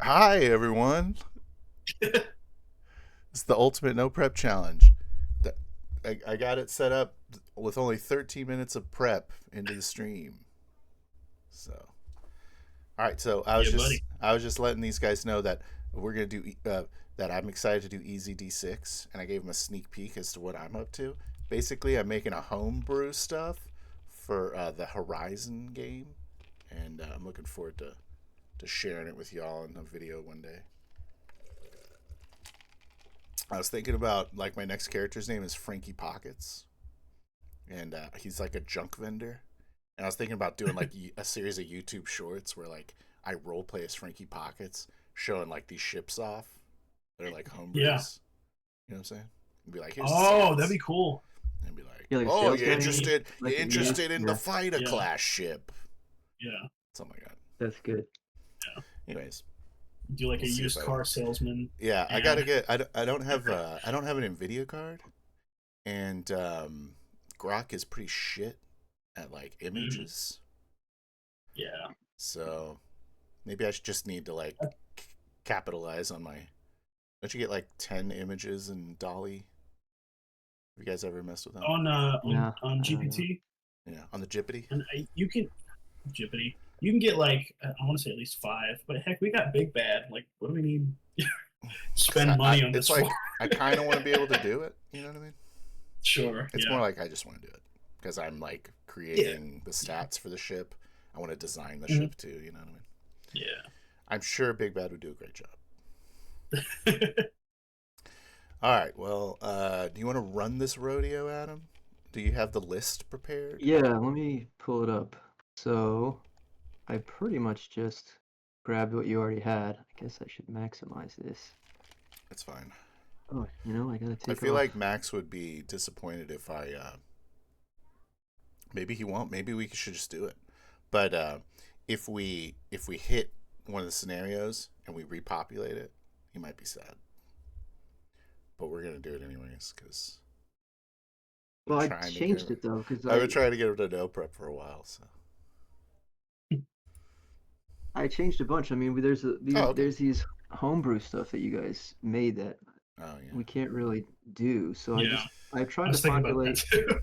Hi, everyone. It's the ultimate no prep challenge. Th- I got it set up with only 13 minutes of prep into the stream. So, all right. So I was Yeah, just buddy. I was just letting these guys know that we're gonna do that. I'm excited to do Easy D6, and I gave them a sneak peek as to what I'm up to. Basically, I'm making a homebrew stuff for the Horizon game, and I'm looking forward to sharing it with y'all in a video one day. I was thinking about like my next character's name is Frankie Pockets, and he's like a junk vendor. And I was thinking about doing like a series of YouTube shorts where like I role play as Frankie Pockets, showing like these ships off. They're like Yeah. homebrews. You know what I'm saying? And be like, here's the Oh, that'd stats. be cool. And be like, You're like a oh, sales you guy, interested? You like a yeah, interested in the yeah. fighter Yeah. class ship? Yeah. Something like that. That's good. Yeah. Anyways, Do like we'll a see if used I. car salesman. Yeah, I gotta And get. I don't have. I don't have an Nvidia card, and Grok is pretty shit at like mm, images. yeah. So maybe I should just need to like capitalize on my. Don't you get like 10 images in Dolly? Have you guys ever messed with them? On uh on No, on I don't know. GPT Yeah, on the Jippity. and you can Jippity. You can get like I want to say at least five, but heck, we got Big Bad. Like, what do we need? Because Spend money on it's this for? like I kind of want to be able to do it. You know what I mean? Sure. It's more Yeah. like I just want to do it because I'm like Yeah. creating the stats for the ship. I want to design the Mhm. ship too. You know what I mean? Yeah. I'm sure Big Bad would do a great job. All right. Well, do you want to run this rodeo, Adam? Do you have the list prepared? Yeah, let me pull it up. So I pretty much just grabbed what you already had. I guess I should maximize this. It's fine. Oh, I gotta I take feel off. like Max would be disappointed if I. Maybe he won't. Maybe we should just do it. But if we hit one of the scenarios and we repopulate it, he might be sad. But we're gonna do it anyways because Well, I trying to get. changed it though, because I've been I trying to get him to no prep for a while. So. I changed a bunch. I mean, Oh, okay. there's these homebrew stuff that you guys made that Oh we yeah. can't really do. So Yeah. I tried I to was thinking about that populate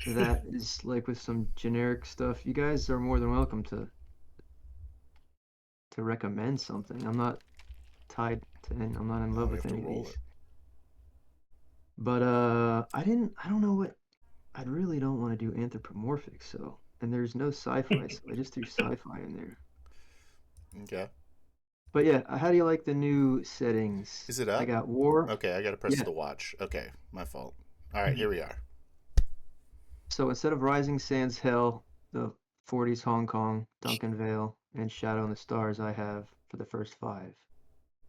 too. that is like with some generic stuff. You guys are more than welcome to recommend something. I'm not tied to any, I'm not in No, love we with have to any of roll these. it. But I don't know what I really don't want to do anthropomorphic, so and there's no sci-fi, so I just threw sci-fi in there. Okay. But yeah, how do you like the new settings? Is it I up? got war. Okay, I gotta press Yeah. the watch. Okay, my fault. All right, Mhm. here we are. So instead of Rising Sands Hell, the 40s Hong Kong, Duncan Vale, and Shadow in the Stars I have for the first five.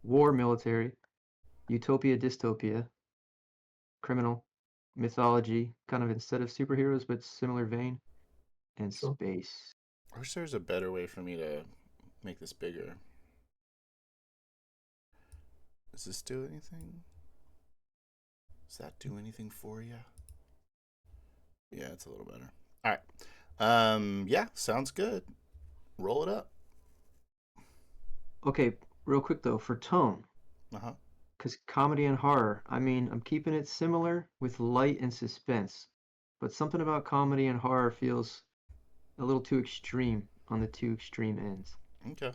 War military, utopia dystopia, criminal, mythology, kind of instead of superheroes but similar vein, and Sure. space. I wish there was a better way for me to make this bigger. Does this do anything? Does that do anything for you? Yeah, it's a little better. All right. Yeah, sounds good. Roll it up. Okay, real quick though, for tone, Uh huh. because comedy and horror, I mean, I'm keeping it similar with light and suspense, but something about comedy and horror feels a little too extreme on the two extreme ends. Okay.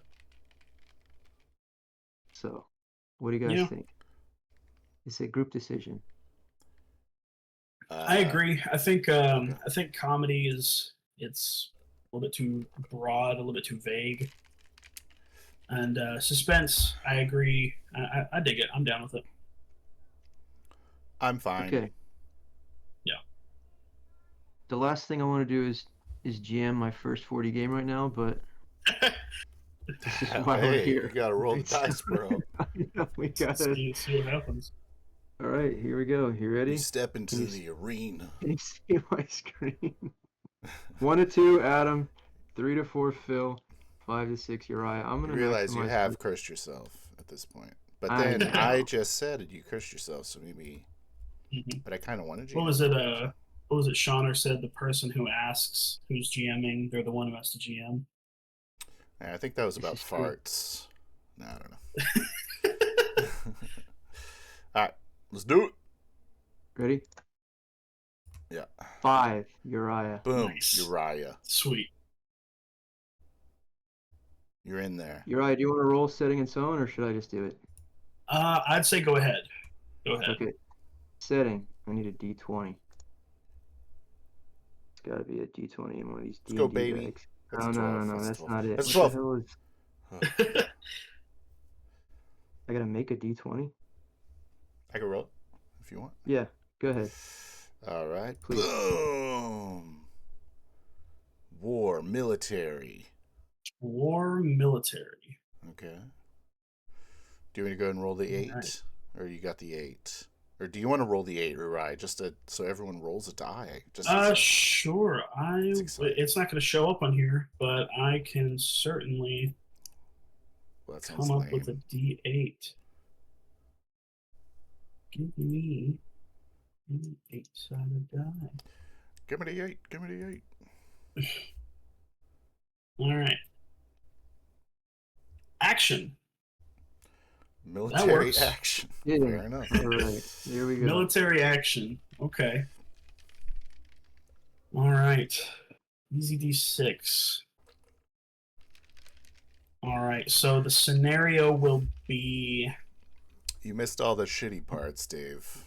So, what do you guys Yeah. think? It's a group decision. I Uh, agree. okay. I think comedy is it's a little bit too broad, a little bit too vague. And suspense, I agree. I dig it. I'm down with it. I'm fine. Okay, Yeah. the last thing I want to do is GM my first 40 game right now, but this is why we're Hey, you here, gotta roll the right? So, dice, bro. we gotta. See what happens. All right, here we go. You You ready? step into Can you the arena. can you see my screen? 1 to 2, Adam. 3 to 4, Phil. 5 to 6, Uriah. I'm You gonna realize you maximize this. have cursed yourself at this point. But I then I know. just said you cursed yourself, so maybe. Mhm. But I kind of wanted What GM. was it? So What was it? Shauner said the person who asks who's GMing, they're the one who has to GM. yeah, I think that was This about is true. farts. No, I don't know. All right, let's do it. Ready? Yeah. 5, Uriah. Boom, Nice. Uriah. Sweet. You're in there. Uriah, do you want to roll setting and so on, or should I just do it? I'd say go ahead. Go ahead. Okay. Setting. I need a D20. It's got to be a D20 in one of these Let's go, D&D baby. bags. That's No, a 12. no, that's 12. not it. That's What 12. the hell is... I gotta make a D20? I can roll it if you want. Yeah, go ahead. All right. Please. Boom. War, military. War military. Okay. Do you want me to go ahead and roll the 8? Right. Or you got the 8? Or do you want to roll the 8, Uriah, so everyone rolls a die? Sure. It's not going to show up on here, but I can certainly come up with a D8. Give me an 8-sided die. Give me the 8. Give me the 8. All right. Action. Military action. Yeah. Fair enough. All right, here we go. Military action. Okay. All right. Easy D6. All right. So the scenario will be. You missed all the shitty parts, Dave.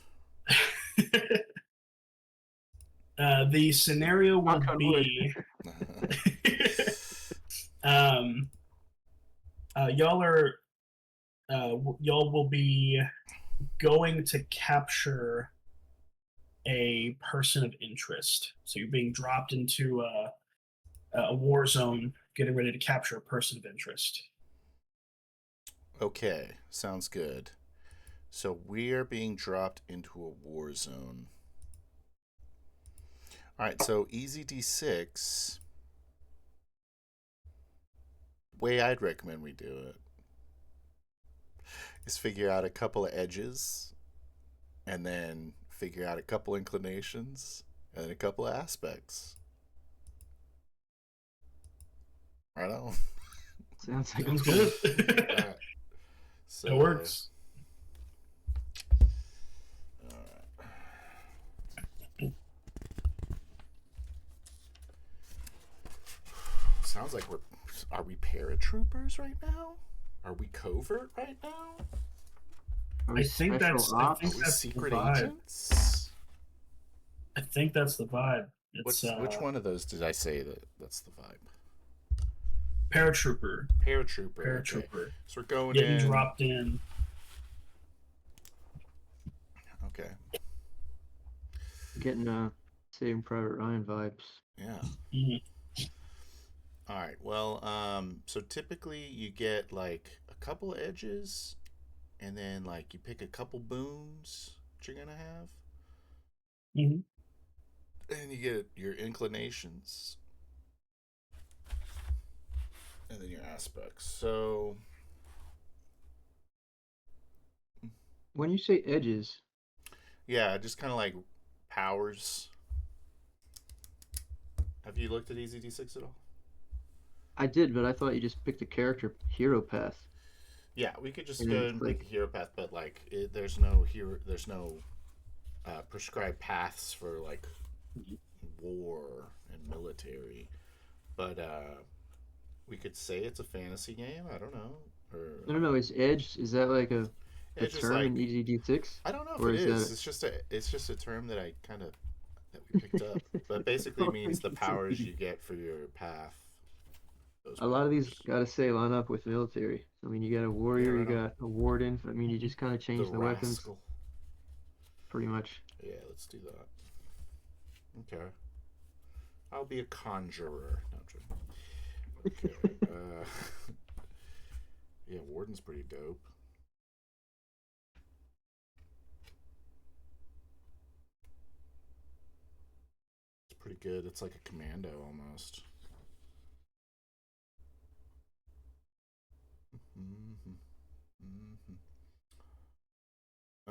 The scenario will be. Y'all will be going to capture a person of interest. So you're being dropped into a war zone, getting ready to capture a person of interest. Okay, sounds good. So we are being dropped into a war zone. All right, so easy D6. Way I'd recommend we do it is figure out a couple of edges, and then figure out a couple inclinations, and then a couple of aspects. Right on. Sounds good. All right. So, it works. Sounds like are we paratroopers right now? Are we covert right now? I think that's secret the vibe. agents? I think that's the vibe. Which one of those did I say that's the vibe? Paratrooper. Paratrooper. Okay. So we're going getting in. dropped in. Okay. Getting Saving Private Ryan vibes. Yeah. Mm-hmm. All right. Well, so typically you get like a couple of edges, and then like you pick a couple boons that you're gonna have, Mm-hmm. and you get your inclinations, and then your aspects. So when you say edges, yeah, just kind of like powers. Have you looked at Easy D6 at all? I did, but I thought you just picked a character hero path. Yeah, we could just And go it's and like- pick a hero path, but like there's no hero, there's no prescribed paths for like war and military. But we could say it's a fantasy game. I don't know. Or No. Is edge? Is that like a it's just term like, in Easy D6? I don't know if Or it is is. It's just a term that I kind of that we picked up. But basically means the powers you get for your path. A lot of these, gotta say, line up with military. I mean, you got a warrior, right you on. got a warden. I mean, you just kind of change the weapons, rascal. pretty much. Yeah, let's do that. Okay. I'll be a conjurer. No, I'm joking. Okay. Yeah, warden's pretty dope. It's pretty good. It's like a commando almost.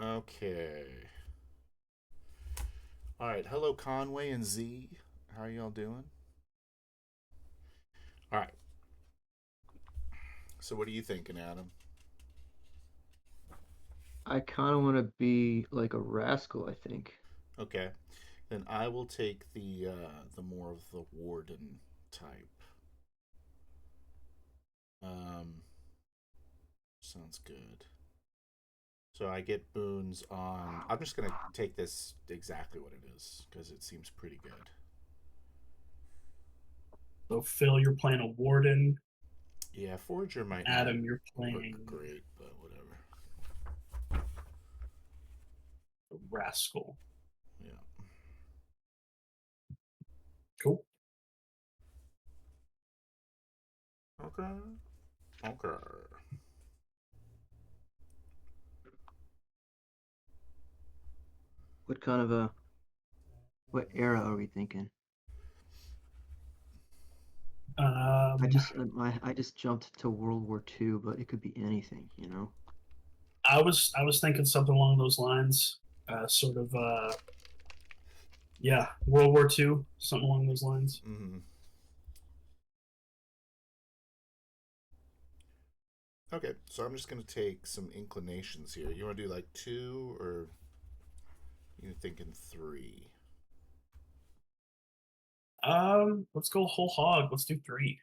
Okay. All right. Hello, Conway and Z. How are y'all doing? All right. So, what are you thinking, Adam? I kind of want to be like a rascal, I think. Okay, then I will take the more of the warden type. Um, sounds good. So I get boons on. I'm just gonna take this exactly what it is because it seems pretty good. So Phil, you're playing a warden. Yeah, Forager might not Adam, you're work playing great, but whatever. a rascal. Yeah. Cool. Okay. Okay. What kind of a what era are we thinking? Um, I just jumped to World War II, but it could be anything, you know. I was thinking something along those lines. Sort of yeah, World War II, something along those lines. Mm-hmm. Okay, so I'm just gonna take some inclinations here. You want to do like 2, or you thinking 3? Let's go whole hog. Let's do 3.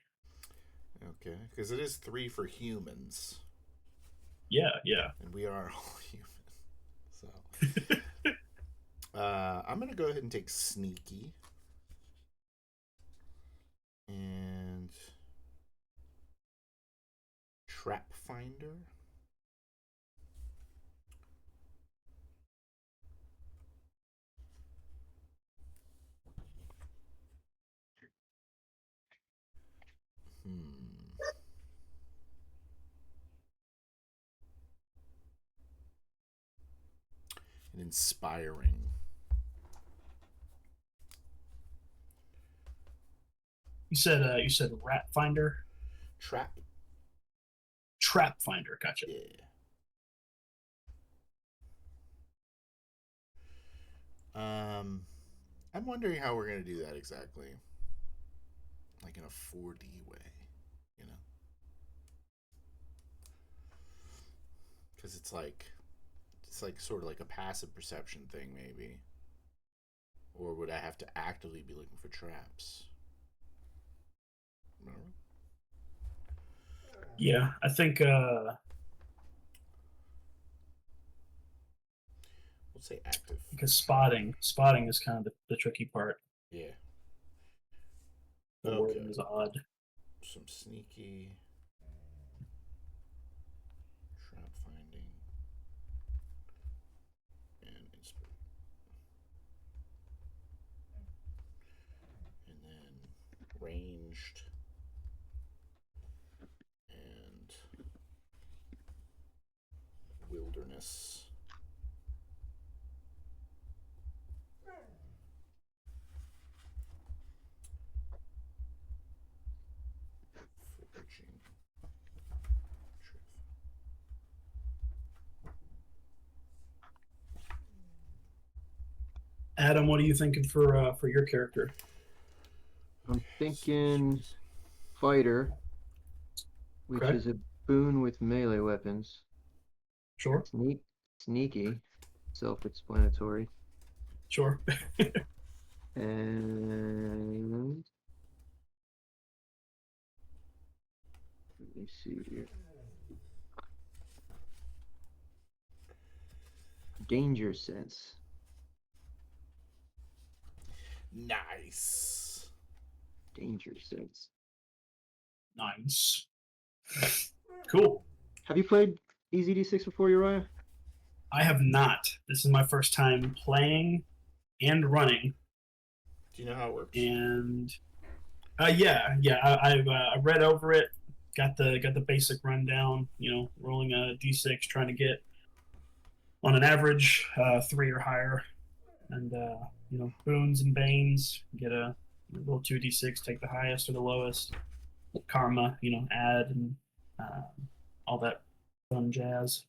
Okay, because it is 3 for humans, Yeah, yeah. and we are all human. So I'm gonna go ahead and take sneaky and trap finder. Hmm. And inspiring. You said rat finder, Trap. trap finder. Gotcha. Yeah. I'm wondering how we're gonna do that exactly, like in a 4D way, you know, because it's like sort of like a passive perception thing, maybe. Or would I have to actively be looking for traps? No. Yeah, I think We'll say active. because spotting is kind of the tricky part. Yeah. The Okay. wording is odd. Some sneaky trap finding and inspiration. And then ranged and wilderness. Foraging. Adam, what are you thinking for your character? I'm thinking fighter, which Okay, is a boon with melee weapons. sure, Sneaky, self-explanatory. sure. And let me see here. Danger sense. Nice. Danger sense. Nice. Cool. Have you played Easy D6 before, Uriah? I have not. This is my first time playing and running, Do you know how it works? and yeah. I've read over it, got the basic rundown. You know, rolling a d6, trying to get on an average 3 or higher, and boons and banes. Get a roll 2d6, take the highest or the lowest. Karma, add and uh, all that fun jazz.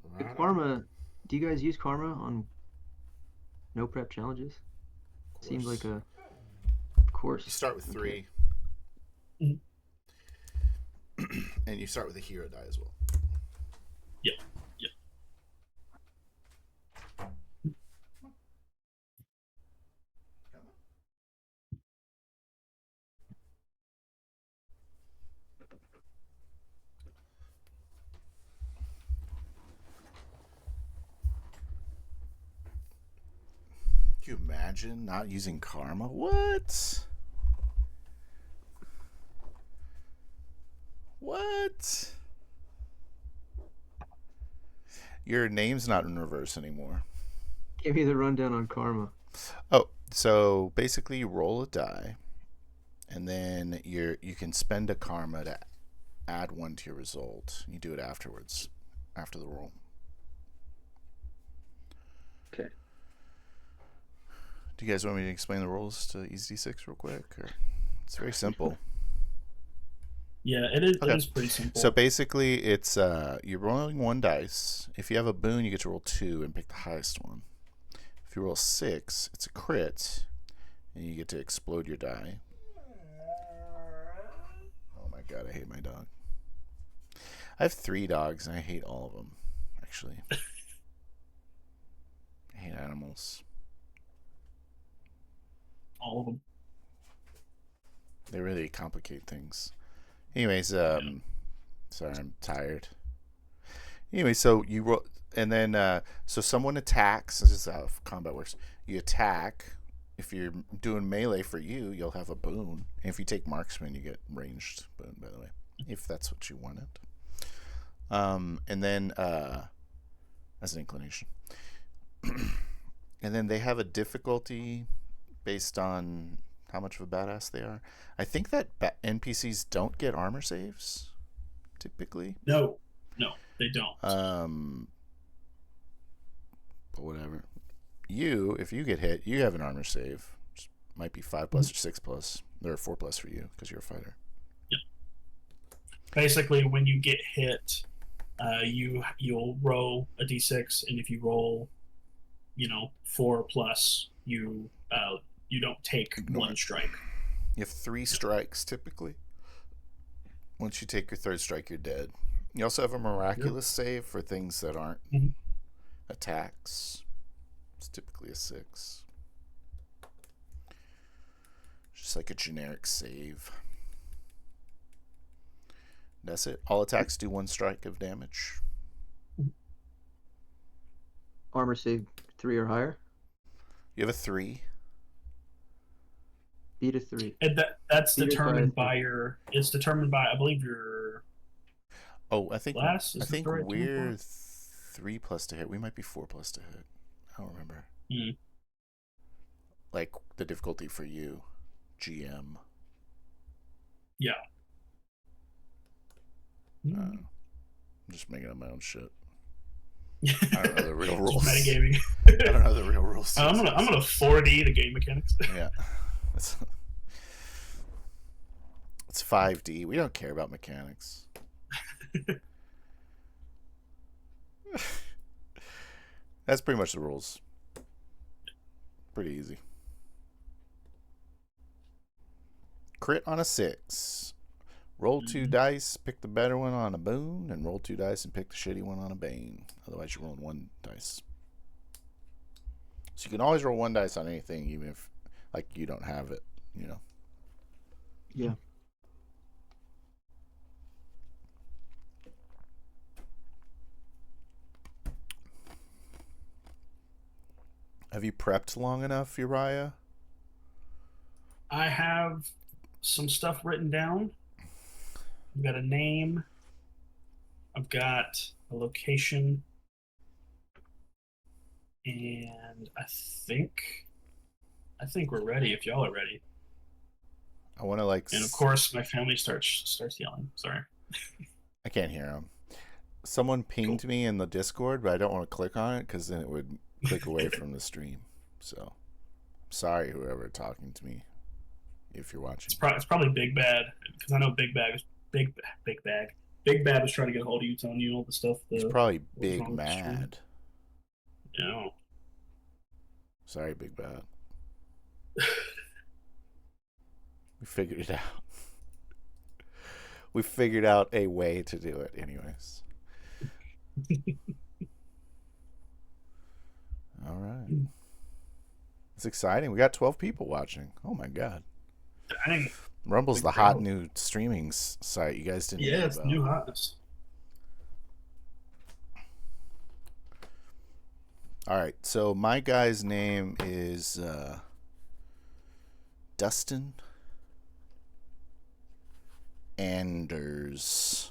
Right on. Karma. Do you guys use Karma on no prep challenges? Of Seems like course. of course. You start with Okay. 3. Mhm. And you start with a hero die as well. Yep. Yep. Can you imagine not using karma? What? What? Your name's not in reverse anymore. Give me the rundown on karma. Oh, so basically you roll a die, and then you can spend a karma to add one to your result. You do it afterwards, after the roll. Okay. Do you guys want me to explain the rules to Easy D6 real quick? Or it's very simple. Yeah, it is. Okay. It is pretty simple. So basically, it's you're rolling one dice. If you have a boon, you get to roll 2 and pick the highest one. If you roll 6, it's a crit, and you get to explode your die. Oh my god, I hate my dog. I have 3 dogs, and I hate all of them, actually. I hate animals. All of them. They really complicate things. Anyways, sorry, I'm tired. Anyway, so you roll, and then so someone attacks. This is how combat works. You attack. If you're doing melee for you, you'll have a boon. And if you take marksman, you get ranged boon. By the way, if that's what you wanted. And then as an inclination, and then they have a difficulty based on how much of a badass they are. I think that NPCs don't get armor saves, typically. No, they don't. But whatever. If you get hit, you have an armor save. Which might be 5+ or 6+. Or 4+ for you, because you're a fighter. Yeah. Basically, when you get hit, you'll roll a d6, and if you roll, 4+, you don't take one strike. You have 3 strikes typically. Once you take your 3rd strike, you're dead. You also have a miraculous save for things that aren't attacks. It's typically a 6. Just like a generic save. That's it. All attacks do 1 strike of damage. Armor save 3 or higher. You have a 3. Beat a 3. And that's Beat determined by by it's determined by, I believe, your I think class. I think we're 3+ to hit. We might be 4+ to hit. I don't remember. Like the difficulty for you, GM. Yeah. I'm just making up my own shit. I don't know the real rules. Metagaming. I don't know the real rules. I'm gonna 4D the game mechanics. Yeah. It's 5D. We don't care about mechanics. That's pretty much the rules. Pretty easy. Crit on a 6. Roll 2 dice, pick the better one on a boon, and roll 2 dice and pick the shitty one on a bane. Otherwise, you're rolling 1 dice. So you can always roll 1 dice on anything, even if you don't have it, Yeah. Have you prepped long enough, Uriah? I have some stuff written down. I've got a name. I've got a location. And I think we're ready if y'all are ready. I want to And of course my family starts yelling. Sorry. I can't hear them. Someone pinged me in the Discord, but I don't want to click on it because then it would click away from the stream. So, I'm sorry, whoever talking to me, if you're watching. It's probably Big Bad, because I know Big Bad was trying to get a hold of you, telling you all the stuff. It's probably Big Mad. No. Sorry, Big Bad. We figured it out. We figured out a way to do it, anyways. All right. It's exciting. We got 12 people watching. Oh my god. Dang. Rumble's Big the hot crowd. new streaming site you guys didn't Yeah, know it's about. new hotness. All right. So my guy's name is Dustin Anders.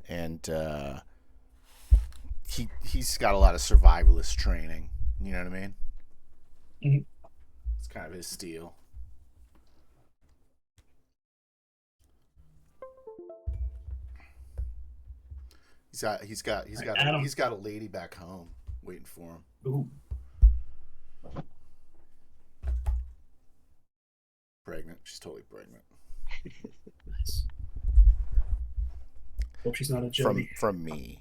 And he's got a lot of survivalist training. You know what I mean? Mm-hmm. It's kind of his style. He's got a lady back home waiting for him. Ooh. Pregnant. She's totally pregnant. Nice. Hope she's not a Jody. From me.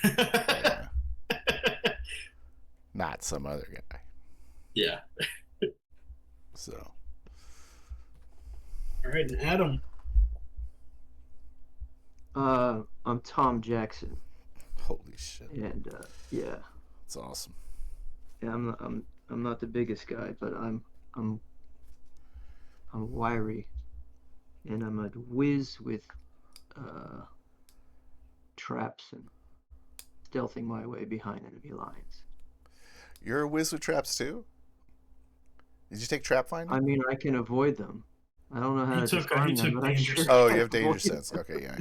Yeah. Not some other guy. Yeah. So. All right, and Adam. I'm Tom Jackson. Holy shit. And yeah. That's awesome. Yeah, I'm not the biggest guy, but I'm wiry, and I'm a whiz with traps and stealthing my way behind enemy lines. You're a whiz with traps too? Did you take trap finding? I mean, I can avoid them. I don't know how to disarm them, but I sure Oh, can you have danger avoid sense. them. Okay, yeah.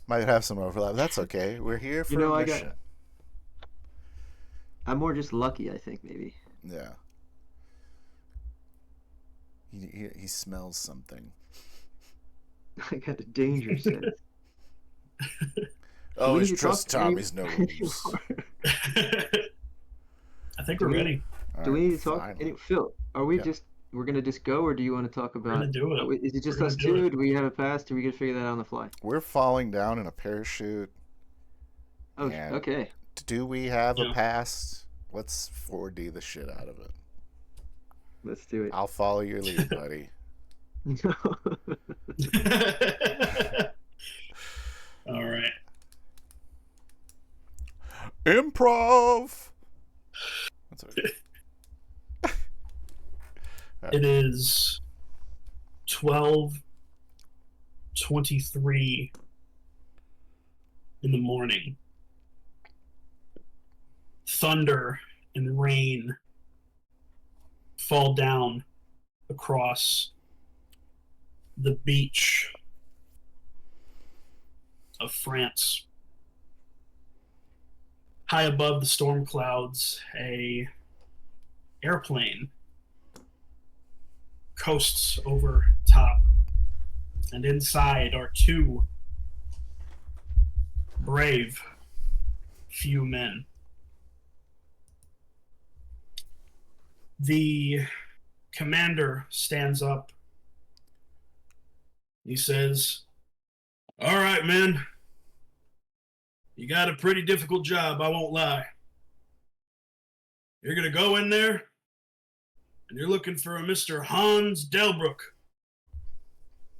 Might have some overlap. That's okay. We're here for a mission. I'm more just lucky, I think, maybe. Yeah. He smells something. I got the danger sense. Oh, it's trust Tommy's nose. I think we're ready. Do we need to talk? Phil, are we we're gonna just go, or do you want to talk about? We're gonna do it. Is it just us two? Do we have a pass? Do we get to figure that out on the fly? We're falling down in a parachute. Oh, okay. Do we have a pass? Let's 4D the shit out of it. Let's do it. I'll follow your lead, buddy. No. All right. Improv. That's okay. It is 12:23 in the morning. Thunder and rain fall down across the beach of France. High above the storm clouds, a airplane coasts over top, and inside are two brave few men. The commander stands up. He says, "All right, men. You got a pretty difficult job, I won't lie. You're going to go in there, and you're looking for a Mr. Hans Delbruck.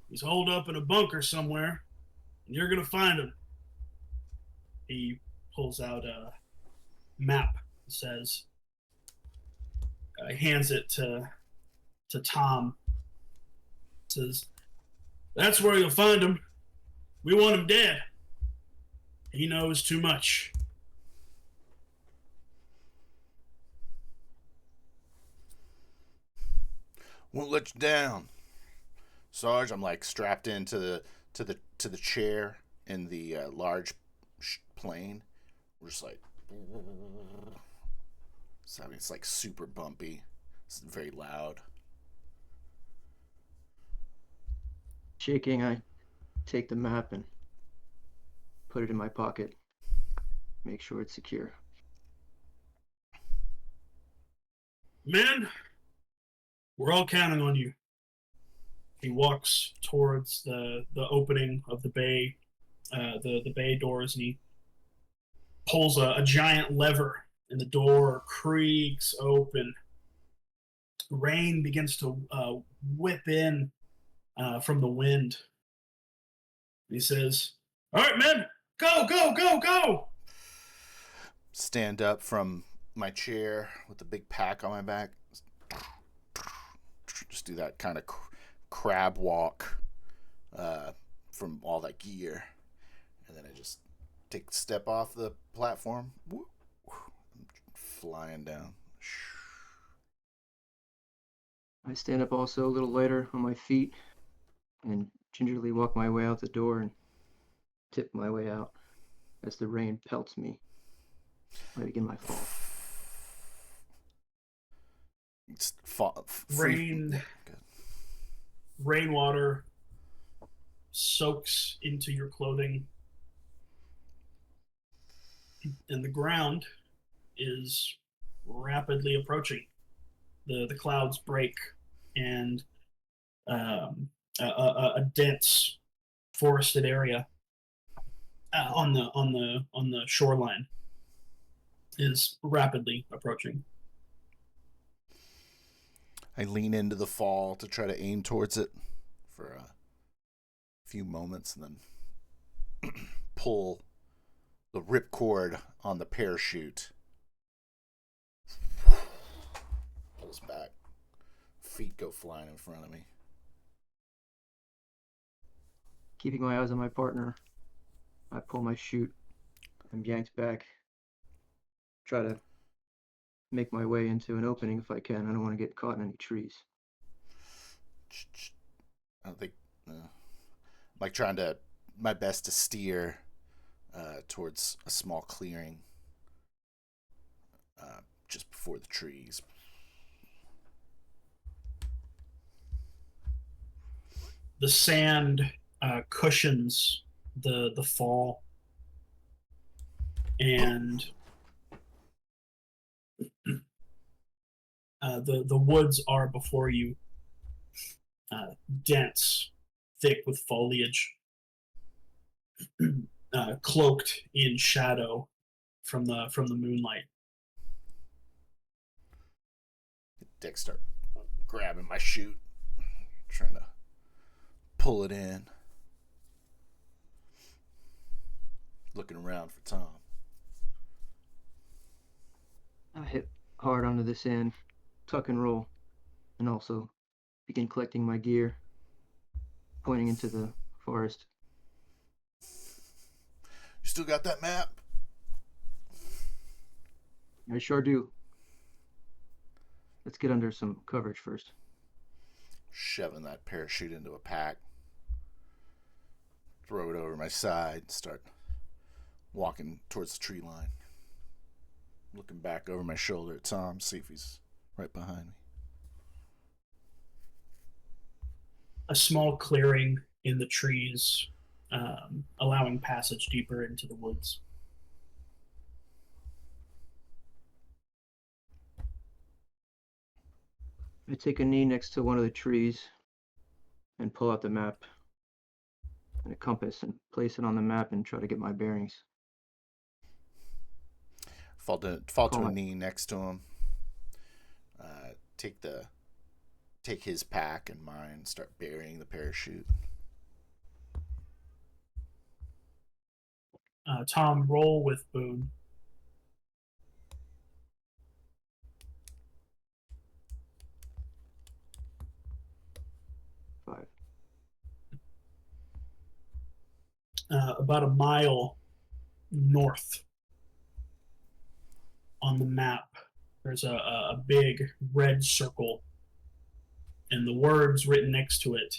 He's holed up in a bunker somewhere, and you're going to find him." He pulls out a map, says, hands it to Tom. Says, "That's where you'll find him. We want him dead. He knows too much." Won't let you down, Sarge. I'm like strapped into the chair in the large plane. We're just like, so it's like super bumpy. It's very loud. Shaking, I take the map and put it in my pocket. Make sure it's secure. "Men, we're all counting on you." He walks towards the opening of the bay, the bay doors, and he pulls a giant lever, and the door creaks open. Rain begins to whip in from the wind. He says, "All right, men, go, go, go, go!" Stand up from my chair with the big pack on my back. Just do that kind of crab walk from all that gear. And then I just take a step off the platform. I'm flying down. I stand up also a little later on my feet and gingerly walk my way out the door and tip my way out as the rain pelts me. I begin my fall. It's Rainwater soaks into your clothing, and the ground is rapidly approaching. The clouds break, and a dense forested area on the shoreline is rapidly approaching. I lean into the fall to try to aim towards it for a few moments and then pull the ripcord on the parachute. Pulls back. Feet go flying in front of me. Keeping my eyes on my partner, I pull my chute. I'm yanked back. Try to make my way into an opening if I can. I don't want to get caught in any trees. I don't think... like trying to... my best to steer towards a small clearing just before the trees. The sand cushions the fall, and the woods are before you, dense, thick with foliage, cloaked in shadow from the moonlight. Dick start grabbing my chute, trying to pull it in, looking around for Tom. I hit hard onto the sand, tuck and roll, and also begin collecting my gear, pointing into the forest. You still got that map? I sure do. Let's get under some coverage first. Shoving that parachute into a pack. Throw it over my side. Start walking towards the tree line. Looking back over my shoulder at Tom, see if he's right behind me. A small clearing in the trees, allowing passage deeper into the woods. I take a knee next to one of the trees and pull out the map and a compass and place it on the map and try to get my bearings. Fall to a knee next to him. Take his pack and mine. Start burying the parachute. Tom, roll with Boone. Five. About a mile north on the map, there's a big red circle, and the words written next to it,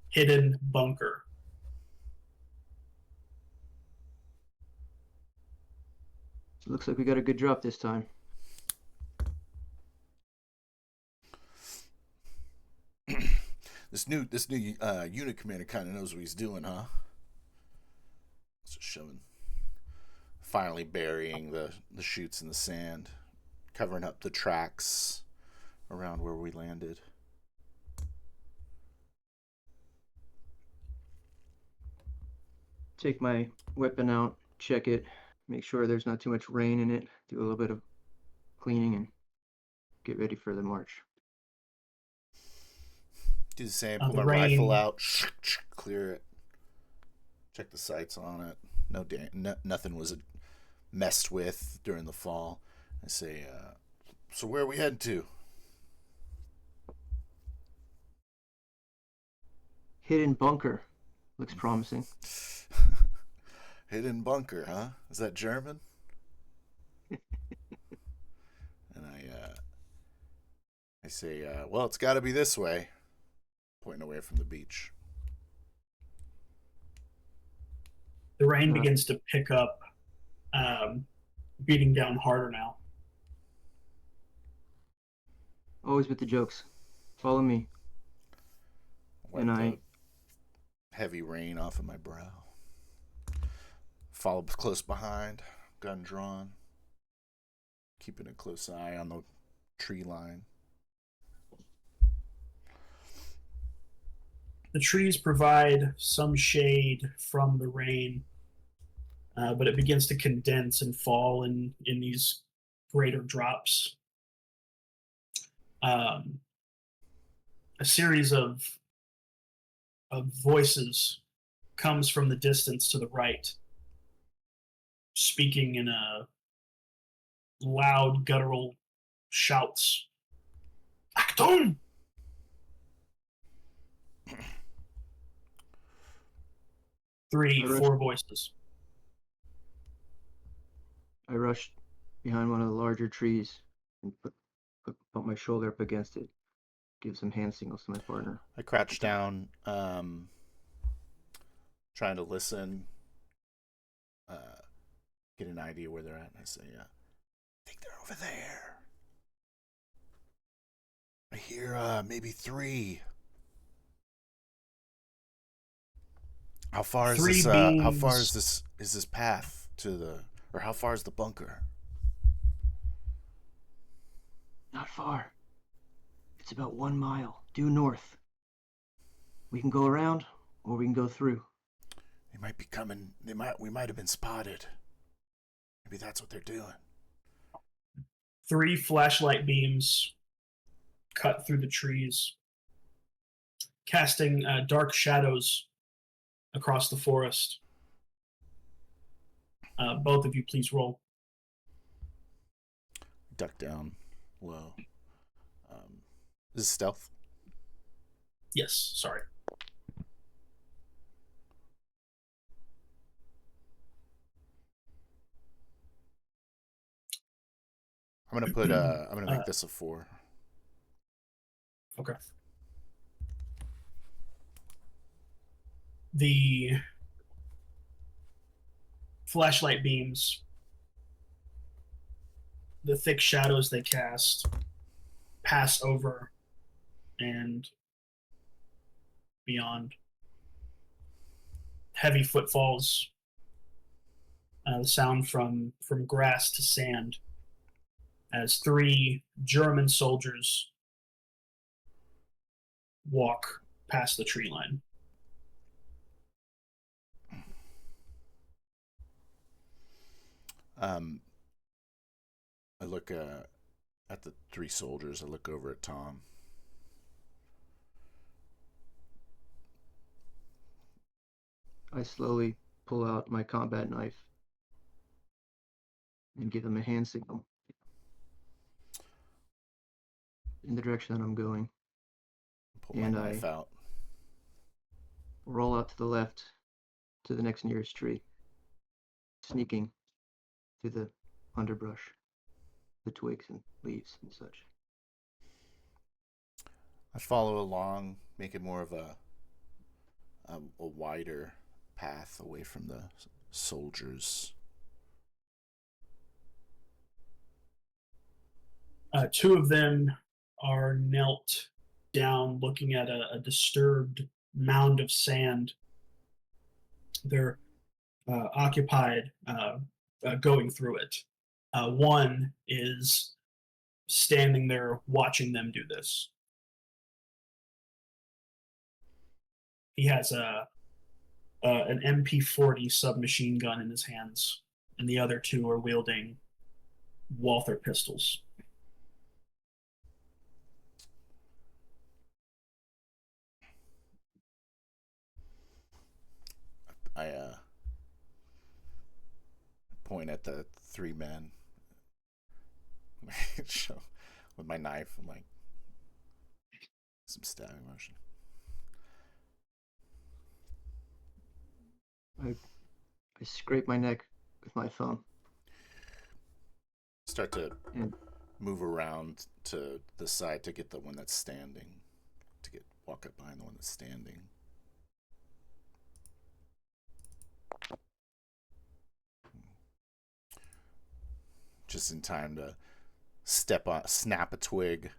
hidden bunker. So it looks like we got a good drop this time. This new unit commander kind of knows what he's doing, huh? Just showing. Finally burying the chutes in the sand, covering up the tracks around where we landed. Take my weapon out, check it, make sure there's not too much rain in it, do a little bit of cleaning, and get ready for the march. Do the same. Uh, Pull the my rifle rain out. Clear it. Check the sights on it. Nothing was messed with during the fall. I say, so where are we heading to? Hidden bunker. Looks promising. Hidden bunker, huh? Is that German? And I say, well, it's got to be this way, pointing away from the beach. the rain Uh, begins to pick up, beating down harder now. Always with the jokes. Follow me. Wipe And the I heavy rain off of my brow. Follow close behind, gun drawn, keeping a close eye on the tree line. The trees provide some shade from the rain, but it begins to condense and fall in these greater drops. Um, a series of voices comes from the distance to the right, speaking in a loud, guttural shouts. Achtung! Three, I rushed four voices. I rushed behind one of the larger trees and put my shoulder up against it. Give some hand signals to my partner. I crouch down, trying to listen, get an idea where they're at, and I say, I think they're over there. I hear maybe 3. How far is Three this? How far beams. is this path to the, or how far is the bunker? Not far. It's about 1 mile due north. We can go around or we can go through. They might be coming. We might have been spotted. Maybe that's what they're doing. 3 flashlight beams cut through the trees, casting dark shadows across the forest. Both of you, please roll. Duck down low. Is this stealth? Yes, sorry. I'm gonna put. I'm gonna make this a 4. Okay. The flashlight beams, the thick shadows they cast, pass over and beyond. Heavy footfalls, the sound from grass to sand, as 3 German soldiers walk past the tree line. I look at the 3 soldiers. I look over at Tom. I slowly pull out my combat knife and give them a hand signal in the direction that I'm going. Pull my knife out. Roll out to the left to the next nearest tree, sneaking through the underbrush, the twigs and leaves and such. I follow along, make it more of a wider path away from the soldiers. 2 of them are knelt down looking at a disturbed mound of sand. They're occupied going through it. One is standing there watching them do this. He has an MP40 submachine gun in his hands, and the other 2 are wielding Walther pistols. I point at the three men with my knife and like some stabbing motion. I scrape my neck with my thumb. Start to And move around to the side to get the one that's standing. Walk up behind the one that's standing. Just in time to snap a twig.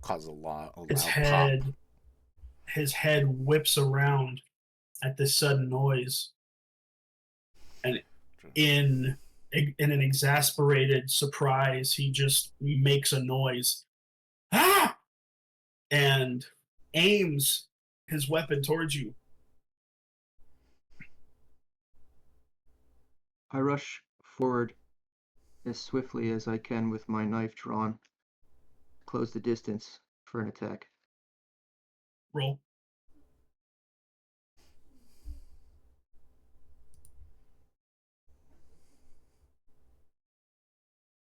Cause a loud pop. His head whips around at this sudden noise, and in an exasperated surprise, he just makes a noise, ah, and aims his weapon towards you. I rush forward as swiftly as I can with my knife drawn, close the distance for an attack. Roll.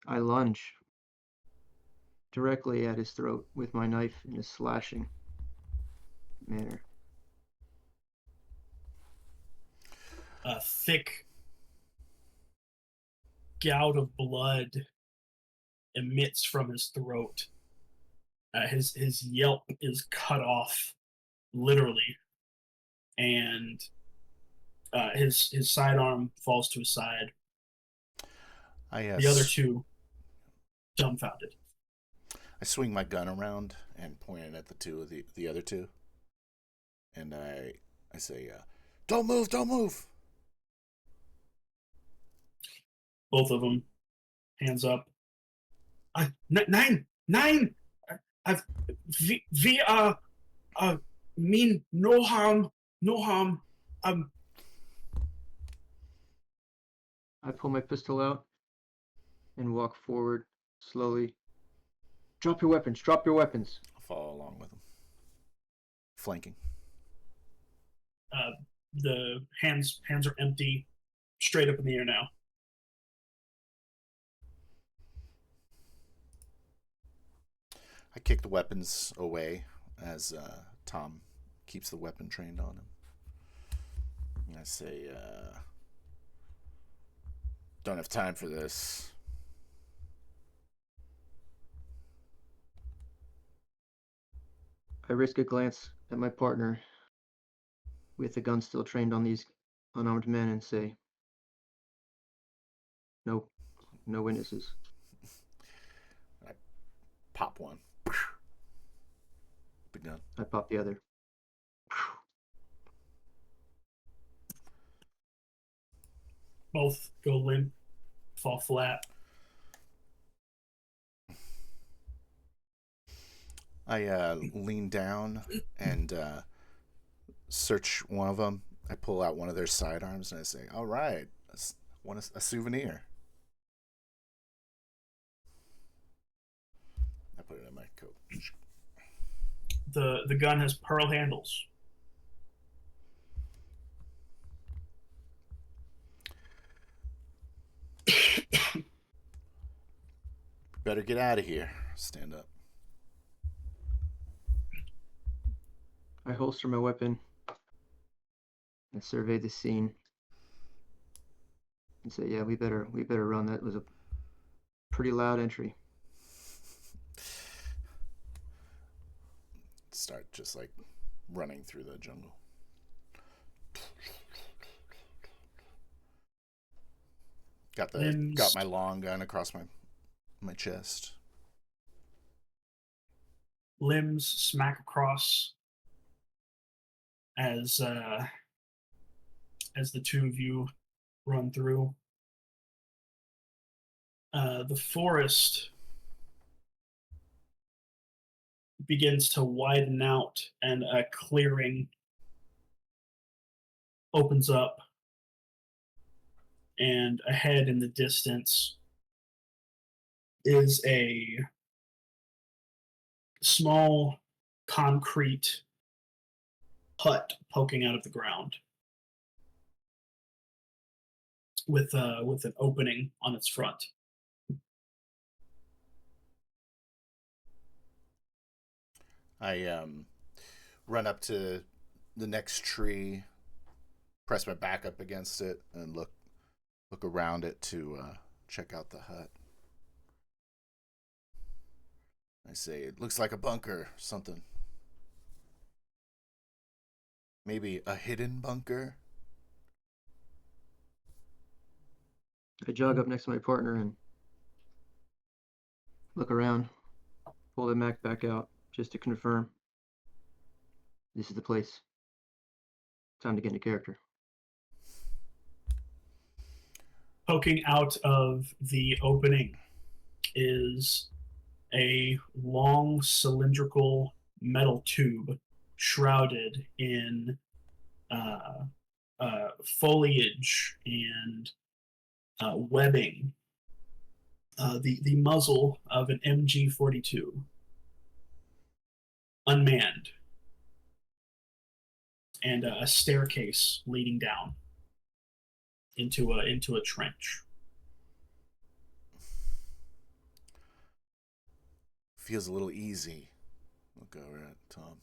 I lunge directly at his throat with my knife in a slashing manner. A thick gout of blood emits from his throat. His yelp is cut off, literally, and his sidearm falls to his side. The other two dumbfounded. I swing my gun around and point it at the other two, and I say, "Don't move! Don't move!" Both of them, hands up. Nine. We mean no harm. I pull my pistol out and walk forward slowly. Drop your weapons. Drop your weapons. I'll follow along with them, flanking. The hands are empty, straight up in the air now. I kick the weapons away as Tom keeps the weapon trained on him. And I say, "Don't have time for this." I risk a glance at my partner with the gun still trained on these unarmed men and say, "No witnesses." I pop one. Big gun. I pop the other. Both go limp, fall flat. I lean down and search one of them. I pull out one of their sidearms and I say, "All right, a souvenir." I put it in my coat. The gun has pearl handles. Better get out of here. Stand up. I holster my weapon and survey the scene and say, "Yeah, we better run. That was a pretty loud entry." Start just like running through the jungle. Got my long gun across my chest. Limbs smack across as the two of you run through. The forest begins to widen out and a clearing opens up, and ahead in the distance is a small concrete hut poking out of the ground with an opening on its front. I run up to the next tree, press my back up against it, and look around it to check out the hut. I say, it looks like a bunker, something. Maybe a hidden bunker? I jog up next to my partner and look around, pull the Mac back out just to confirm. This is the place. Time to get into character. Poking out of the opening is a long cylindrical metal tube shrouded in foliage and webbing. The muzzle of an MG42, unmanned, and a staircase leading down into a trench. Feels a little easy. Look over at Tom.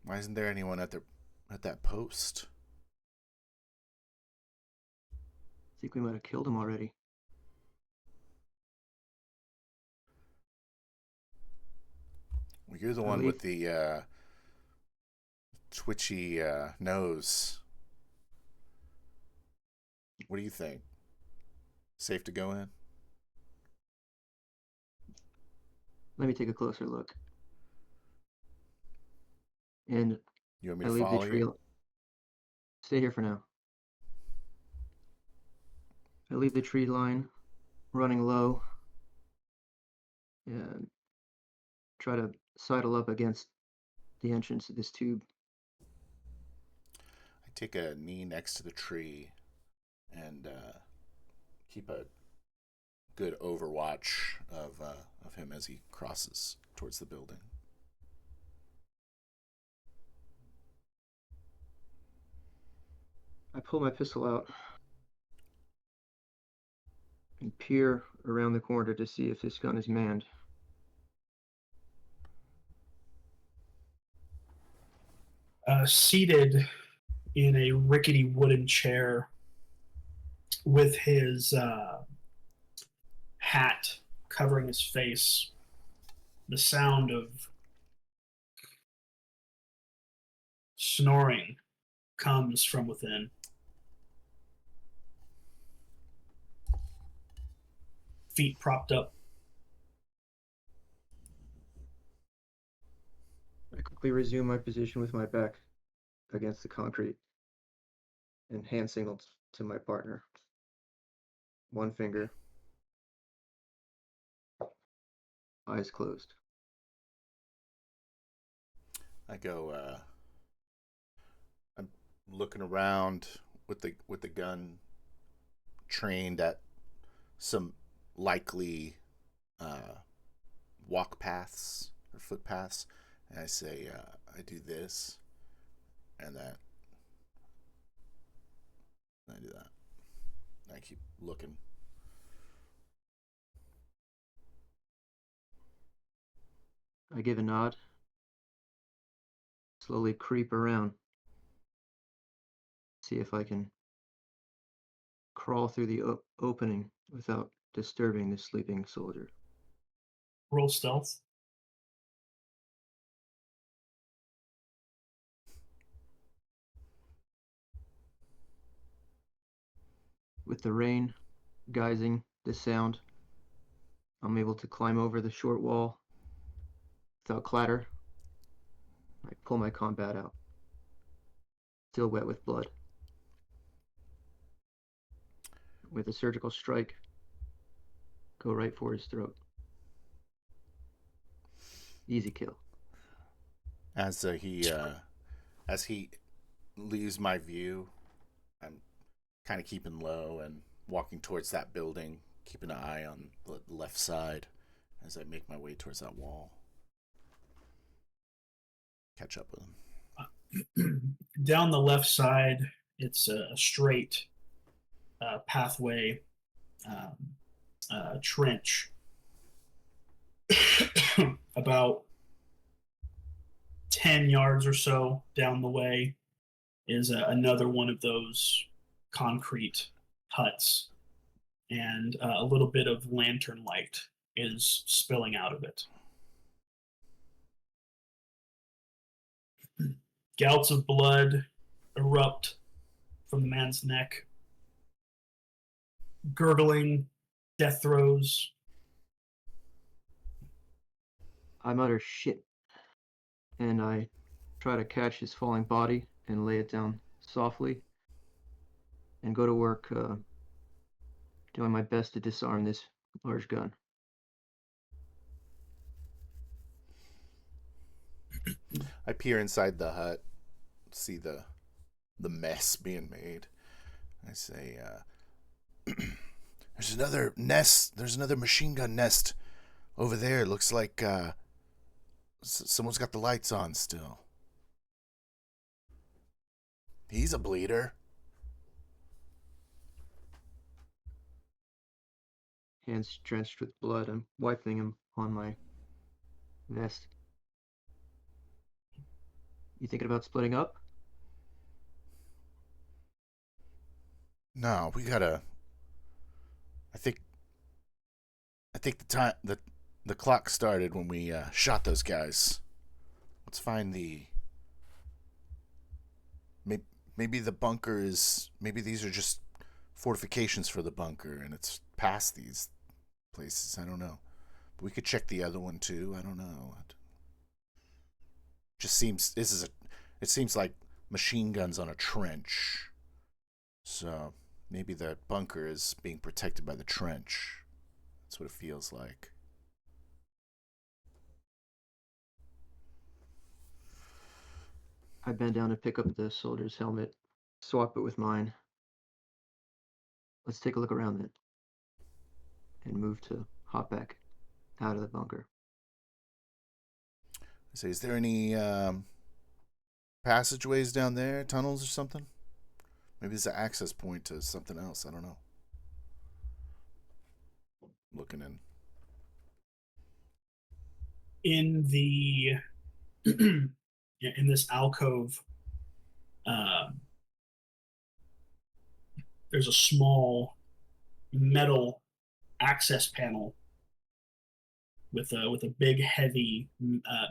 Why isn't there anyone at that post? I think we might have killed him already. Well, you're the one with the twitchy nose. What do you think? Safe to go in? Let me take a closer look. And You want me I to leave the follow tree. you? Stay here for now. I leave the tree line running low and try to sidle up against the entrance of this tube. I take a knee next to the tree and keep a good overwatch of him as he crosses towards the building. I pull my pistol out and peer around the corner to see if this gun is manned. Seated in a rickety wooden chair with his hat covering his face, the sound of snoring comes from within. Feet propped up. I quickly resume my position with my back against the concrete and hand signal to my partner. One finger, eyes closed. I go. I'm looking around with the gun trained at some likely walk paths or footpaths, and I say, I do this, and that, and I do that. And I keep looking. I give a nod, slowly creep around, see if I can crawl through the opening without disturbing the sleeping soldier. Roll stealth. With the rain guising the sound, I'm able to climb over the short wall without clatter. I pull my combat out, still wet with blood. With a surgical strike, go right for his throat. Easy kill. As he leaves my view, I'm kind of keeping low and walking towards that building, keeping an eye on the left side as I make my way towards that wall. catch up with him. Down the left side, it's a straight pathway, trench. About 10 yards or so down the way is another one of those concrete huts, and a little bit of lantern light is spilling out of it. Gouts of blood erupt from the man's neck. Gurgling, death throes. I mutter shit, and I try to catch his falling body and lay it down softly, and go to work doing my best to disarm this large gun. I peer inside the hut, see the mess being made. I say, there's another nest. There's another machine gun nest over there. Looks like someone's got the lights on still. He's a bleeder. Hands drenched with blood, I'm wiping him on my vest. You thinking about splitting up? No, we gotta. I think the clock started when we shot those guys. Let's find the. Maybe the bunker is. Maybe these are just fortifications for the bunker, and it's past these places. I don't know. But we could check the other one too. I don't know. Just seems it seems like machine guns on a trench. So maybe the bunker is being protected by the trench. That's what it feels like. I bend down to pick up the soldier's helmet, swap it with mine. Let's take a look around it, and move to hop back out of the bunker. I say, is there any passageways down there, tunnels or something? Maybe there's an access point to something else. I don't know. Looking in. In the in this alcove, there's a small metal access panel with a big heavy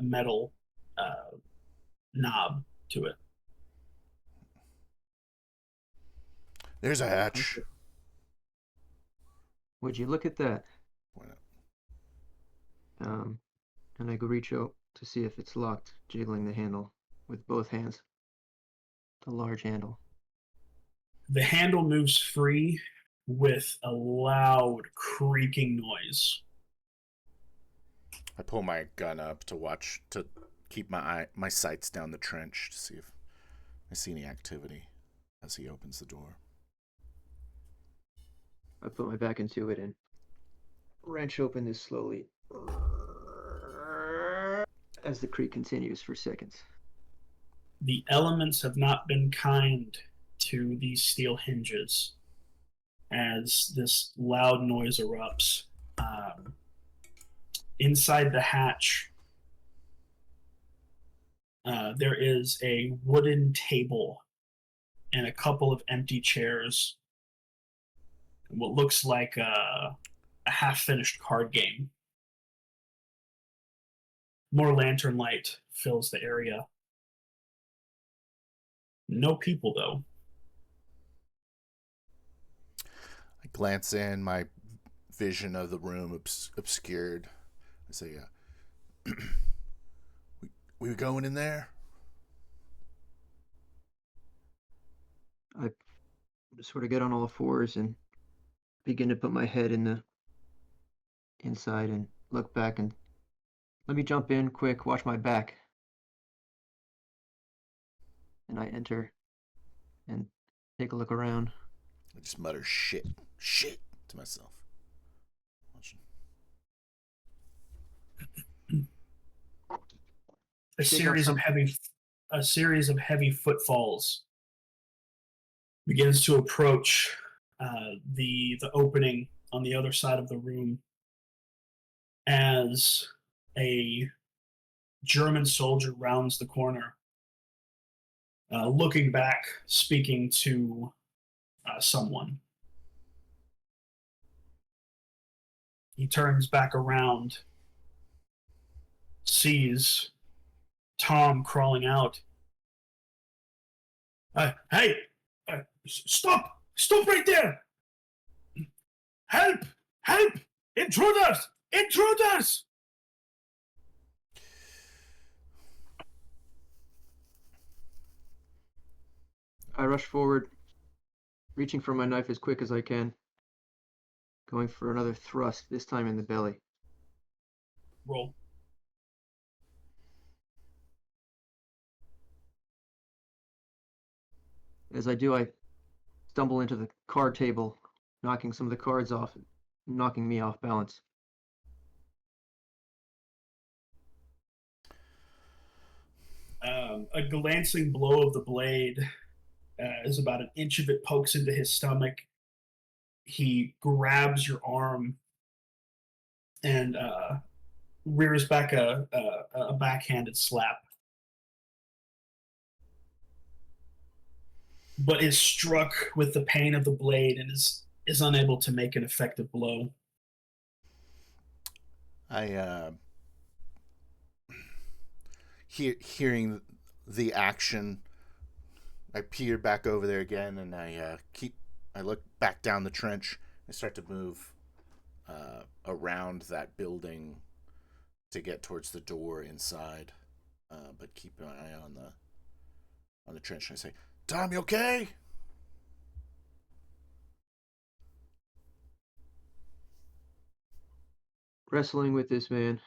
metal knob to it. There's a hatch. Would you look at that? Why not? And I go reach out to see if it's locked, jiggling the handle with both hands. The large handle. The handle moves free with a loud creaking noise. I pull my gun up to keep my sights down the trench to see if I see any activity as he opens the door. I put my back into it and wrench open this slowly as the creak continues for seconds. The elements have not been kind to these steel hinges as this loud noise erupts. Inside the hatch, there is a wooden table and a couple of empty chairs. What looks like a half-finished card game. More lantern light fills the area. No people, though. I glance in, my vision of the room obscured. I say, we going in there? I sort of get on all fours and begin to put my head in the inside and look back and let me jump in quick, watch my back. And I enter and take a look around. I just mutter shit to myself. a series of heavy footfalls begins to approach the opening on the other side of the room as a German soldier rounds the corner, looking back, speaking to someone. He turns back around, sees Tom crawling out. Hey, stop! Stop right there! Help! Help! Intruders! Intruders! I rush forward, reaching for my knife as quick as I can, going for another thrust, this time in the belly. Roll. As I do, I stumble into the card table, knocking some of the cards off, knocking me off balance. A glancing blow of the blade, as about an inch of it pokes into his stomach. He grabs your arm and rears back a backhanded slap, but is struck with the pain of the blade and is unable to make an effective blow. Hearing the action, I peer back over there again, and I look back down the trench and start to move around that building to get towards the door inside, but keep an eye on the trench. And I say, "Tom, you okay?" Wrestling with this man,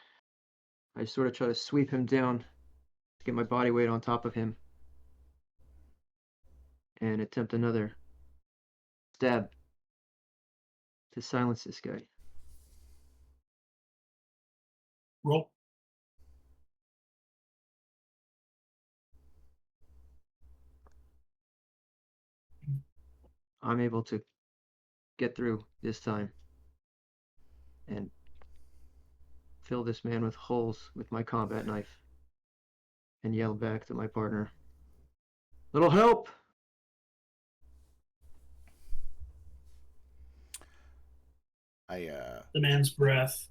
I sort of try to sweep him down to get my body weight on top of him and attempt another stab to silence this guy. Roll. I'm able to get through this time and fill this man with holes with my combat knife and yell back to my partner, "Little help!" The man's breath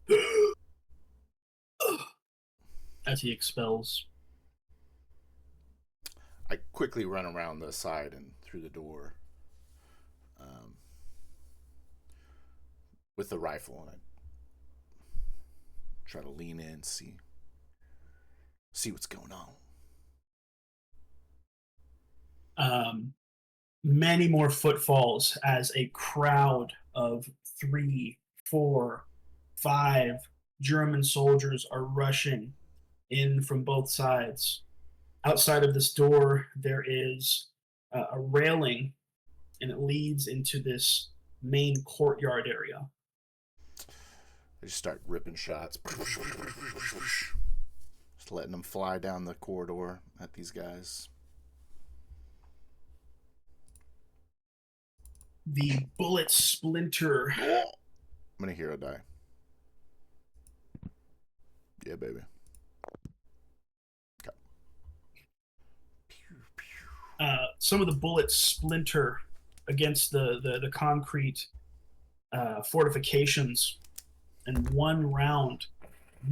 as he expels. I quickly run around the side and through the door with the rifle, and I try to lean in, see what's going on. Many more footfalls as a crowd of 3, 4, 5 German soldiers are rushing in from both sides. Outside of this door, there is a railing, and it leads into this main courtyard area. I just start ripping shots, just letting them fly down the corridor at these guys. The bullets splinter. I'm gonna hero die. Yeah, baby. Some of the bullets splinter against the concrete fortifications, and one round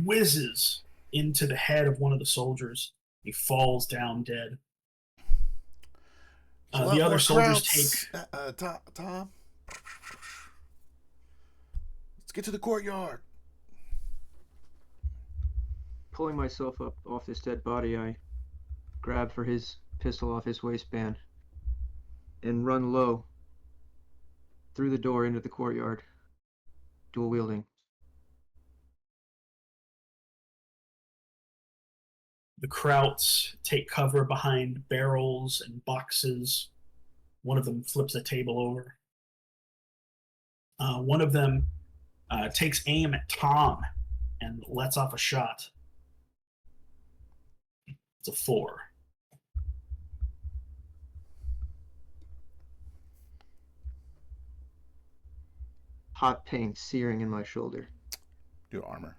whizzes into the head of one of the soldiers. He falls down dead. The other soldiers take... Tom, let's get to the courtyard. Pulling myself up off this dead body, I grab for his pistol off his waistband and run low through the door into the courtyard, dual wielding. The Krauts take cover behind barrels and boxes. One of them flips a table over. One of them takes aim at Tom and lets off a shot. It's a 4. Hot pain searing in my shoulder. Do armor.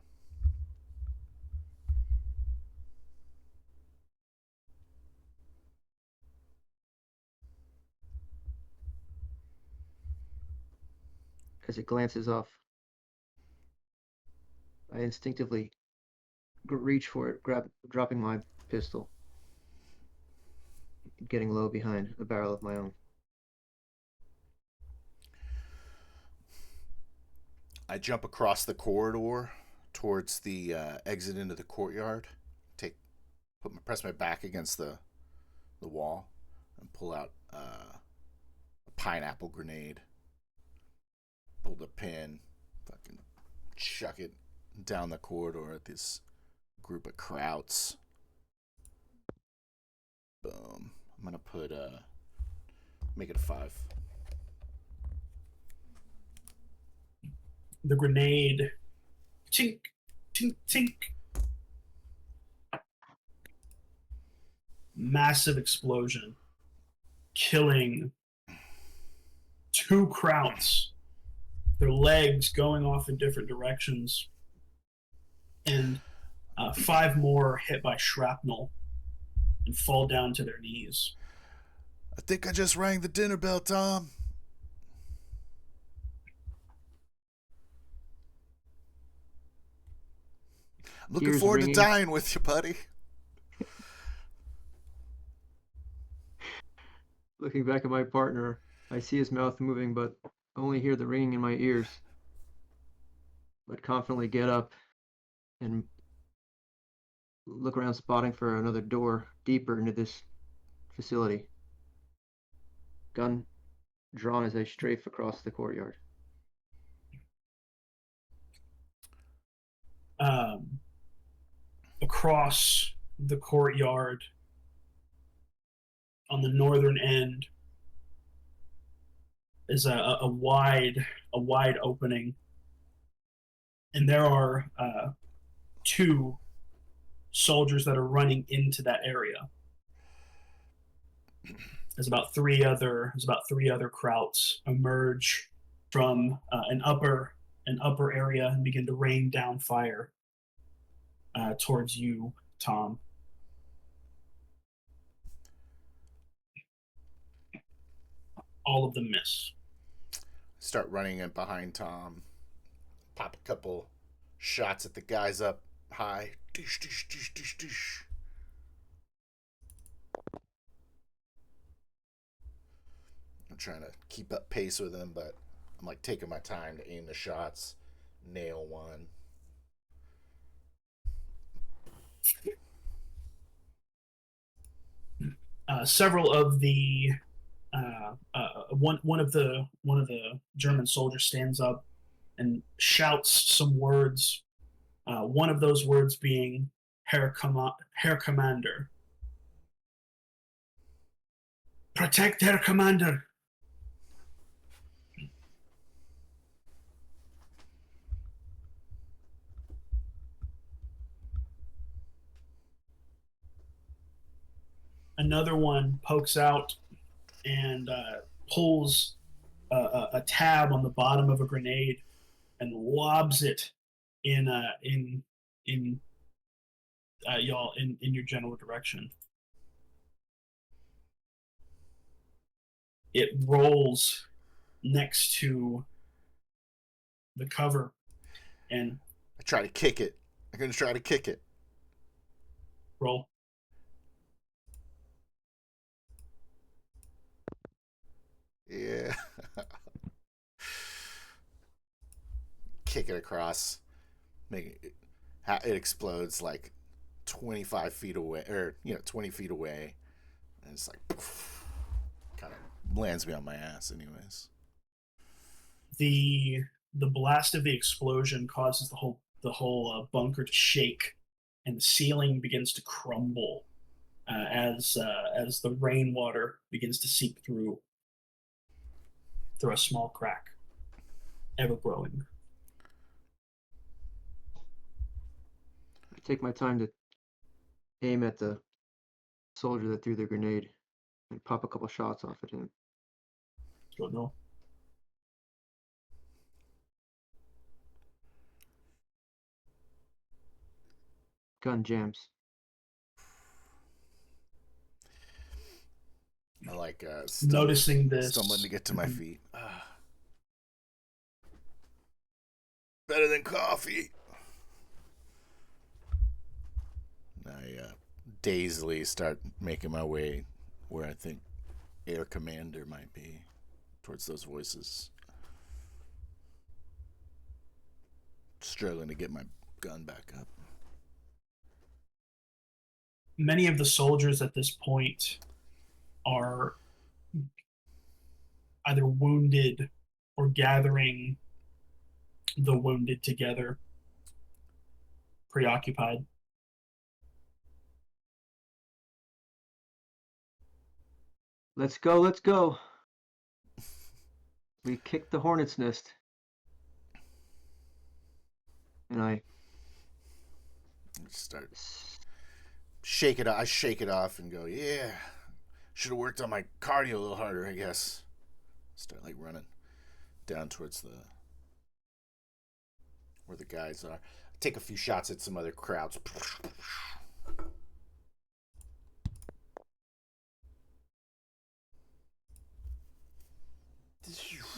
As it glances off, I instinctively reach for it, dropping my pistol, getting low behind a barrel of my own. I jump across the corridor towards the exit into the courtyard. Press my back against the wall, and pull out a pineapple grenade. Pull the pin, fucking chuck it down the corridor at this group of krauts. Boom. I'm gonna put make it a 5. The grenade, tink, tink, tink. Massive explosion, killing 2 krauts. Their legs going off in different directions, and 5 more hit by shrapnel and fall down to their knees. I think I just rang the dinner bell, Tom. I'm looking forward to dying with you, buddy. Looking back at my partner, I see his mouth moving, but only hear the ringing in my ears. But confidently get up and look around, spotting for another door deeper into this facility. Gun drawn as I strafe across the courtyard. Across the courtyard, on the northern end, is a wide opening, and there are 2 soldiers that are running into that area. There's about 3 other krauts emerge from an upper area and begin to rain down fire towards you, Tom. All of them miss. Start running in behind Tom. Pop a couple shots at the guys up high. Dish, dish, dish, dish, dish. I'm trying to keep up pace with him, but I'm like taking my time to aim the shots, nail one. Several of the one of the German soldiers stands up and shouts some words. One of those words being Herr Commander. Protect Herr Commander. Another one pokes out and pulls a tab on the bottom of a grenade and lobs it in y'all in your general direction. It rolls next to the cover, and I try to kick it. I'm gonna try to kick it. Roll. Yeah. Kick it across. It explodes like 25 feet away, or 20 feet away, and it's like kind of lands me on my ass. Anyways, the blast of the explosion causes the whole bunker to shake, and the ceiling begins to crumble as the rainwater begins to seep through a small crack, ever growing. I take my time to aim at the soldier that threw the grenade and pop a couple shots off at him. Don't know. Gun jams. I like Noticing this. stumbling to get to my feet. Better than coffee. I dazedly start making my way where I think Air Commander might be, towards those voices. Struggling to get my gun back up. Many of the soldiers at this point are either wounded or gathering the wounded together, preoccupied. Let's go, let's go. We kicked the hornet's nest. And I Start shake it. I shake it off and go, yeah. Should have worked on my cardio a little harder, I guess. Start like running down towards where the guys are. Take a few shots at some other crowds.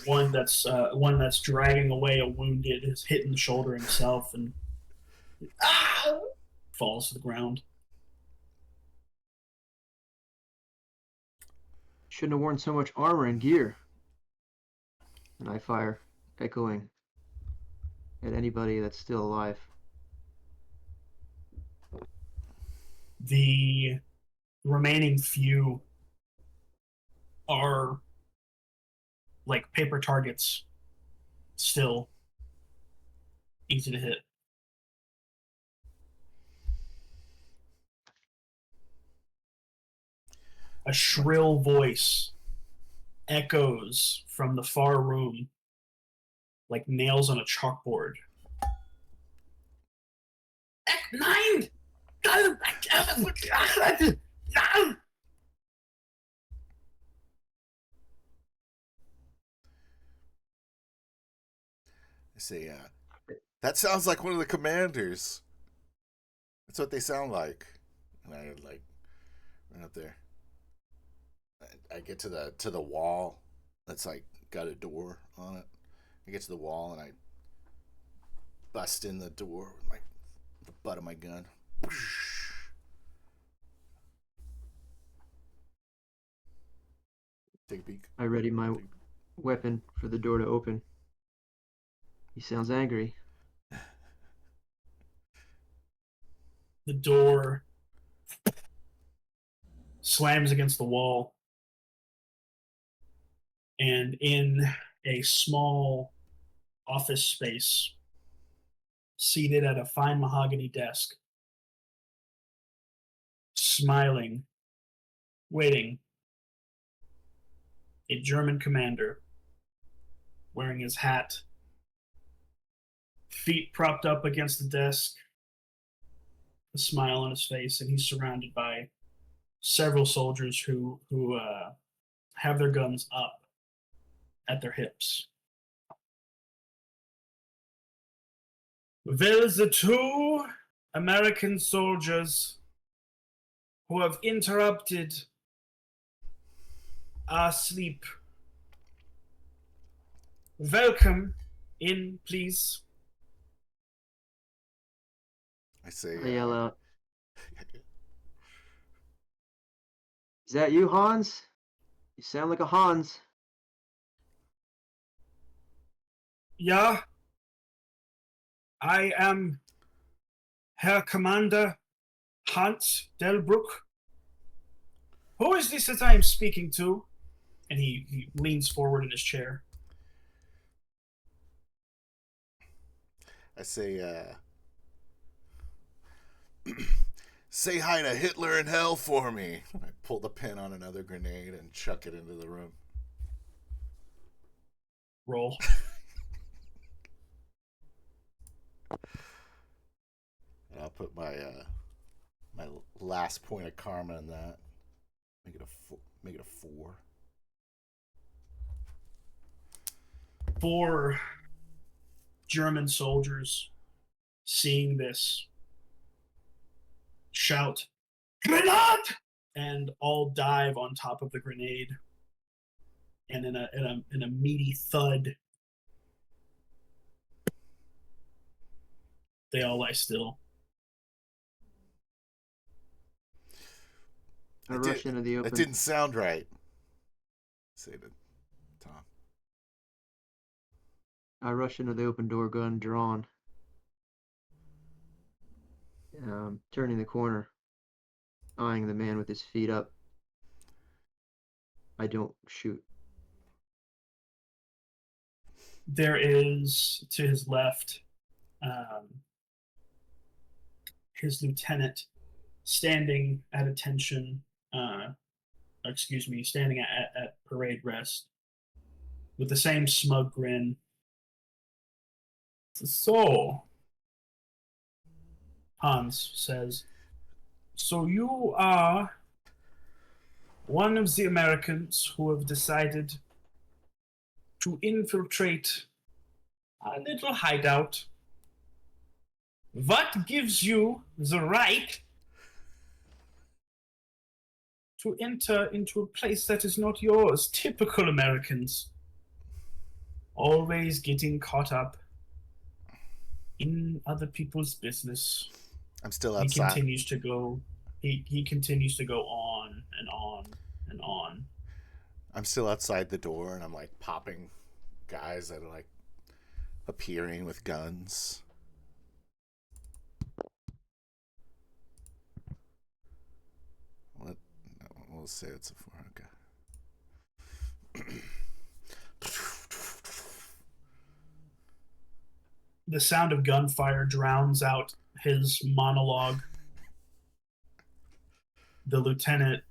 One that's dragging away a wounded is hitting the shoulder himself and falls to the ground. shouldn't have worn so much armor and gear. And I fire, echoing at anybody that's still alive. The remaining few are like paper targets, still easy to hit. A shrill voice echoes from the far room like nails on a chalkboard. Nine! I say, that sounds like one of the commanders. That's what they sound like. And I like run up there. I get to the wall that's like got a door on it. I get to the wall and I bust in the door with the butt of my gun. Take a peek. I ready my weapon for the door to open. He sounds angry. The door slams against the wall, and in a small office space, seated at a fine mahogany desk, smiling, waiting, a German commander wearing his hat, feet propped up against the desk, a smile on his face, and he's surrounded by several soldiers who have their guns up at their hips. Well, the two American soldiers who have interrupted our sleep. Welcome in, please. I say, I yell out, "Is that you, Hans? You sound like a Hans." Yeah, I am Herr Commander Hans Delbruck. Who is this that I am speaking to? And he leans forward in his chair. I say, say hi to Hitler in hell for me. I pull the pin on another grenade and chuck it into the room. Roll. And I'll put my my last point of karma in that. Make it a four. Make it a 4. 4 German soldiers, seeing this, shout, "Grenade!" and all dive on top of the grenade. And in a meaty thud, they all lie still. I rush into the That open. didn't sound right. Say to Tom. I rush into the open door, gun drawn. Turning the corner, eyeing the man with his feet up. I don't shoot. There is, to his left, his lieutenant standing at attention, standing at parade rest with the same smug grin. So, Hans says, so you are one of the Americans who have decided to infiltrate a little hideout. What gives you the right to enter into a place that is not yours? Typical Americans. Always getting caught up in other people's business. I'm still He outside. continues to go. He continues to go on and on and on. I'm still outside the door, and I'm like popping guys that are like appearing with guns. What? No, we'll say it's a 4. Okay. The sound of gunfire drowns out his monologue. The lieutenant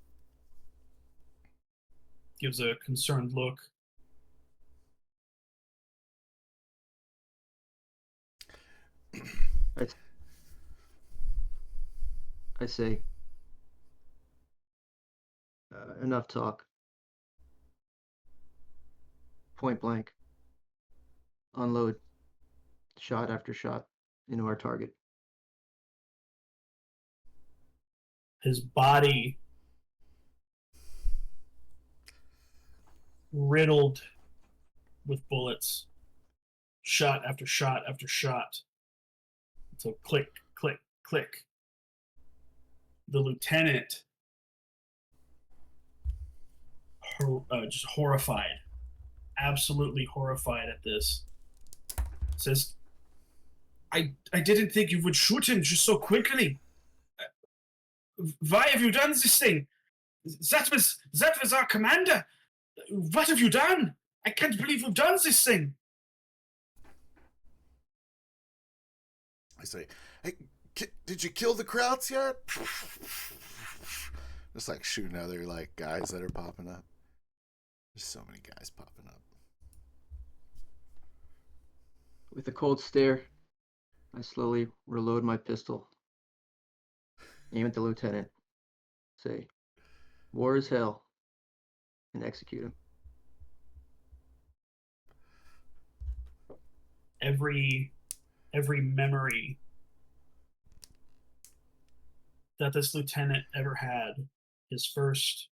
gives a concerned look. I say, enough talk. Point blank. Unload. Shot after shot into our target. His body riddled with bullets, shot after shot after shot. So click, click, click. The lieutenant, just horrified, absolutely horrified at this, says, I didn't think you would shoot him just so quickly. Why have you done this thing? That was our commander. What have you done? I can't believe you've done this thing. I say, hey, did you kill the Krauts yet? Just like shooting other like guys that are popping up. There's so many guys popping up. With a cold stare, I slowly reload my pistol. Aim at the lieutenant. Say, war is hell. And execute him. Every memory that this lieutenant ever had, his first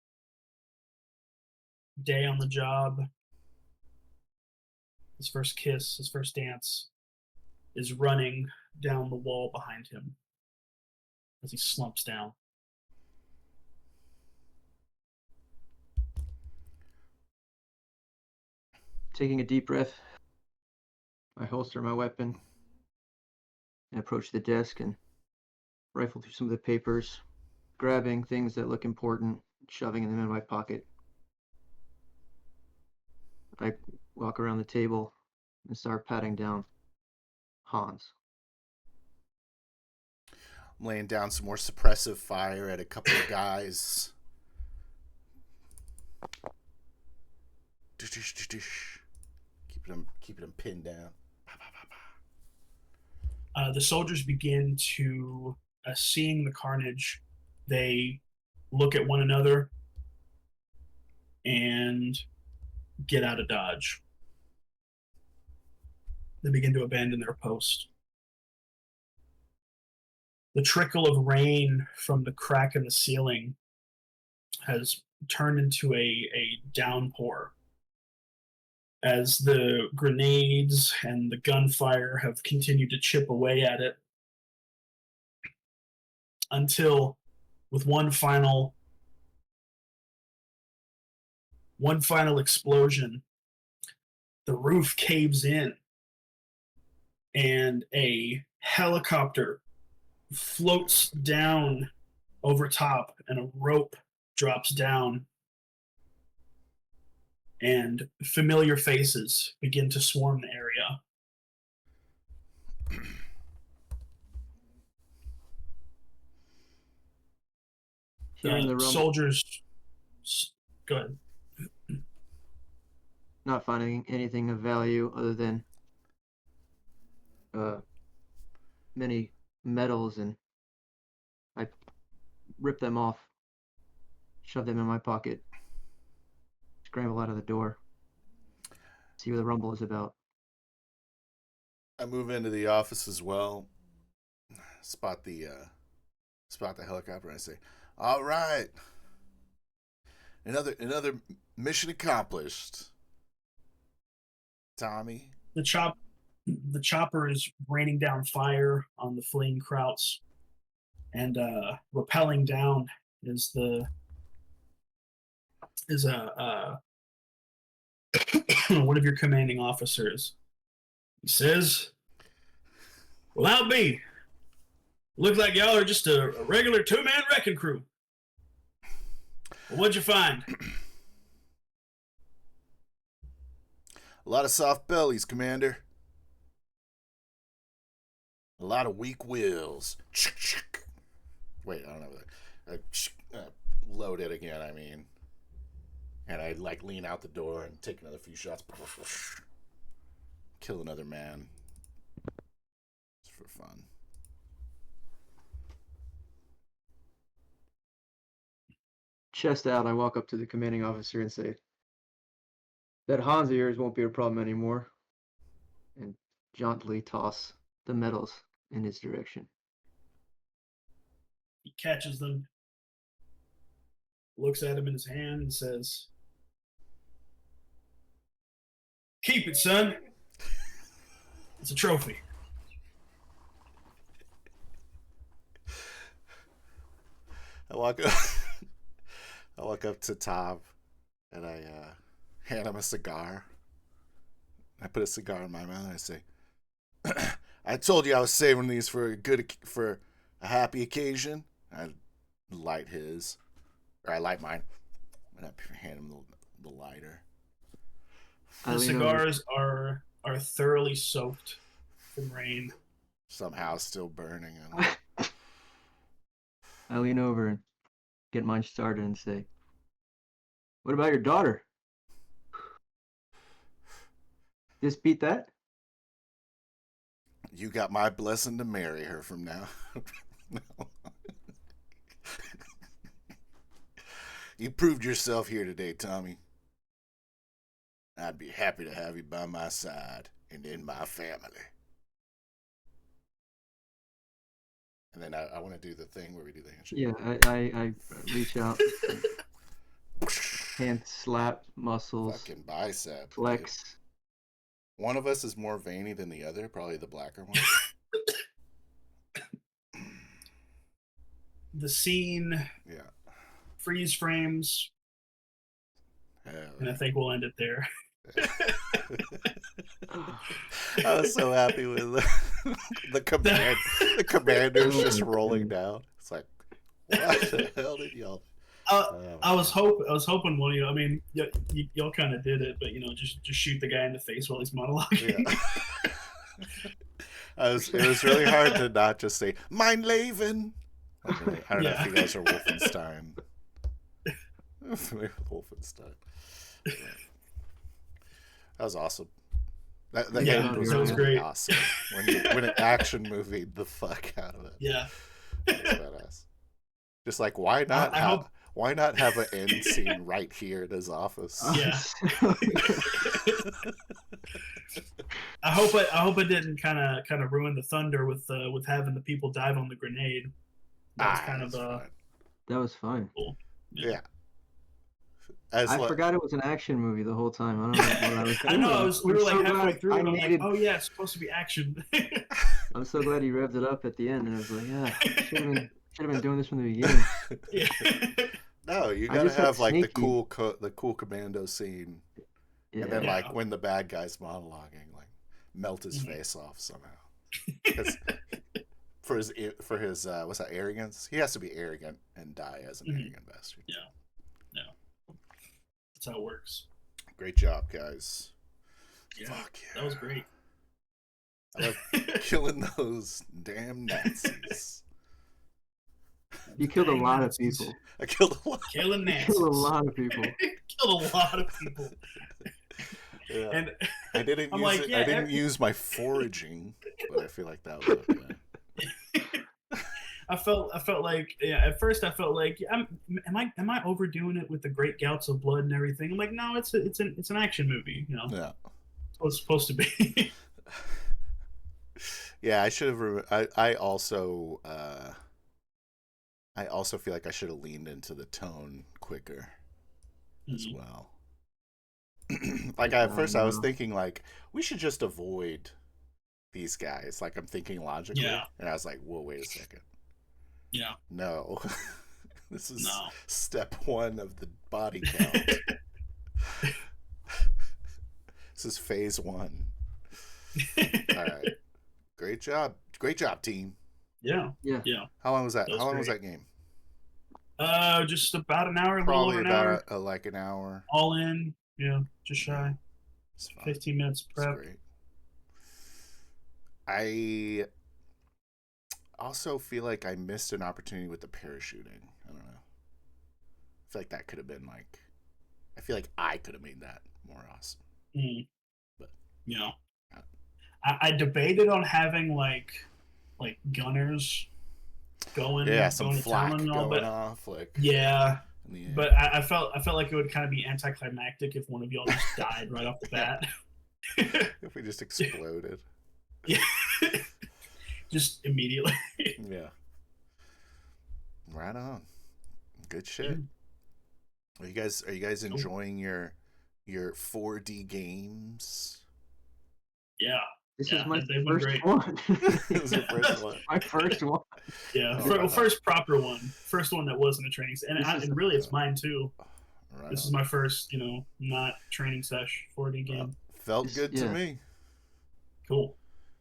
day on the job, his first kiss, his first dance, is running down the wall behind him as he slumps down. Taking a deep breath, I holster my weapon and approach the desk and rifle through some of the papers, grabbing things that look important, shoving them in my pocket. I walk around the table and start patting down Hans. I'm laying down some more suppressive fire at a couple of guys. Keeping them pinned down. The soldiers begin to, seeing the carnage, they look at one another and get out of Dodge. They begin to abandon their post. The trickle of rain from the crack in the ceiling has turned into a downpour as the grenades and the gunfire have continued to chip away at it until, with one final explosion, the roof caves in and a helicopter floats down over top and a rope drops down and familiar faces begin to swarm the area. Hearing the rumble, Soldiers, go ahead. not finding anything of value other than many medals, and I rip them off, shove them in my pocket, scramble out of the door, see what the rumble is about. I move into the office as well, spot the helicopter, and I say, "All right, another mission accomplished, Tommy." The chopper is raining down fire on the fleeing Krauts, and rappelling down is one of your commanding officers. He says, "Well, I'll be. Looks like y'all are just a regular two-man wrecking crew. Well, what'd you find?" A lot of soft bellies, Commander. A lot of weak wills. Wait, I don't know. Load it again, I mean. And I lean out the door and take another few shots. Kill another man. It's for fun. Chest out, I walk up to the commanding officer and say, "That Hans of yours won't be a problem anymore," and jauntily toss the medals in his direction. He catches them, looks at him in his hand, and says, "Keep it, son. It's a trophy." I walk up to Tom, and I hand him a cigar. I put a cigar in my mouth, and I say, "I told you I was saving these for a happy occasion." I light his, or I light mine, and I hand him the lighter. The cigars are thoroughly soaked from rain. Somehow still burning. I lean over and get mine started and say, "What about your daughter? Just beat that?" You got my blessing to marry her from now. You proved yourself here today, Tommy. I'd be happy to have you by my side and in my family. And then I want to do the thing where we do the handshake. Yeah, I reach out, hand slap, muscles, Fucking bicep. flex. Dude. One of us is more veiny than the other, probably the blacker one. The scene, Yeah. freeze frames, Hell and I think we'll end it there. I was so happy with the command. The commander's just rolling down. It's like, what the hell did y'all? I was hoping one. I mean, y'all kind of did it, but just shoot the guy in the face while he's monologuing. Yeah. It was really hard to not just say "Mein Leben." I don't know if you guys are Wolfenstein. Wolfenstein. Yeah. That was awesome. That was great. Awesome. When an action movie the fuck out of it. Yeah. That was badass. Just like why not? Why not have an end scene right here at his office? Yeah. I hope it didn't kind of ruin the thunder with having the people dive on the grenade. That was kind of fine. That was fine. cool. Yeah. I forgot it was an action movie the whole time. I don't know what I was. I know. We were like halfway through, I and I'm needed... like, oh yeah, it's supposed to be action. I'm so glad he revved it up at the end, and I was like, yeah, should have been doing this from the beginning. Yeah. No, you gotta have like the cool commando scene, and then like when the bad guy's monologuing, like melt his face off somehow. For his what's that, arrogance? He has to be arrogant and die as an arrogant bastard. Yeah. That's how it works. Great job, guys. Yeah, Fuck yeah. That was great. I love killing those damn Nazis. You killed a lot of people. I killed a lot. Killing Nazis. Killed a lot of people. Killed a lot of people. Yeah. And I didn't use like, it. yeah, I didn't use my foraging, but I feel like that was okay. I felt like, at first I felt like, am I overdoing it with the great gouts of blood and everything? I'm like, no, it's an action movie, you know. Yeah. It's supposed to be. Yeah, I should have. I also feel like I should have leaned into the tone quicker as well. Like at first I was thinking like we should just avoid these guys. Like I'm thinking logically, and I was like, whoa, wait a second. Yeah. No, this is step one of the body count. This is phase one. All right. Great job, team. Yeah. How long was that? How long was that game? Just about an hour. Probably a little over about like an hour. All in, just shy. 15 minutes prep. That's great. I also feel like I missed an opportunity with the parachuting. I don't know. I feel like that could have been like. I feel like I could have made that more awesome. But I debated on having like gunners going. Some going flak to town and all, going but, off. Like but I felt like it would kind of be anticlimactic if one of y'all just died right off the bat. If we just exploded. Yeah. Just immediately. Yeah. Right on. Good shit. Are you guys enjoying your 4D games? Yeah. This is my first one. This is your first one. My first one. Yeah. First proper one. First one that wasn't a training session. And really it's mine too. Right. This is my first, not training sesh 4D game. Felt good to me. Cool.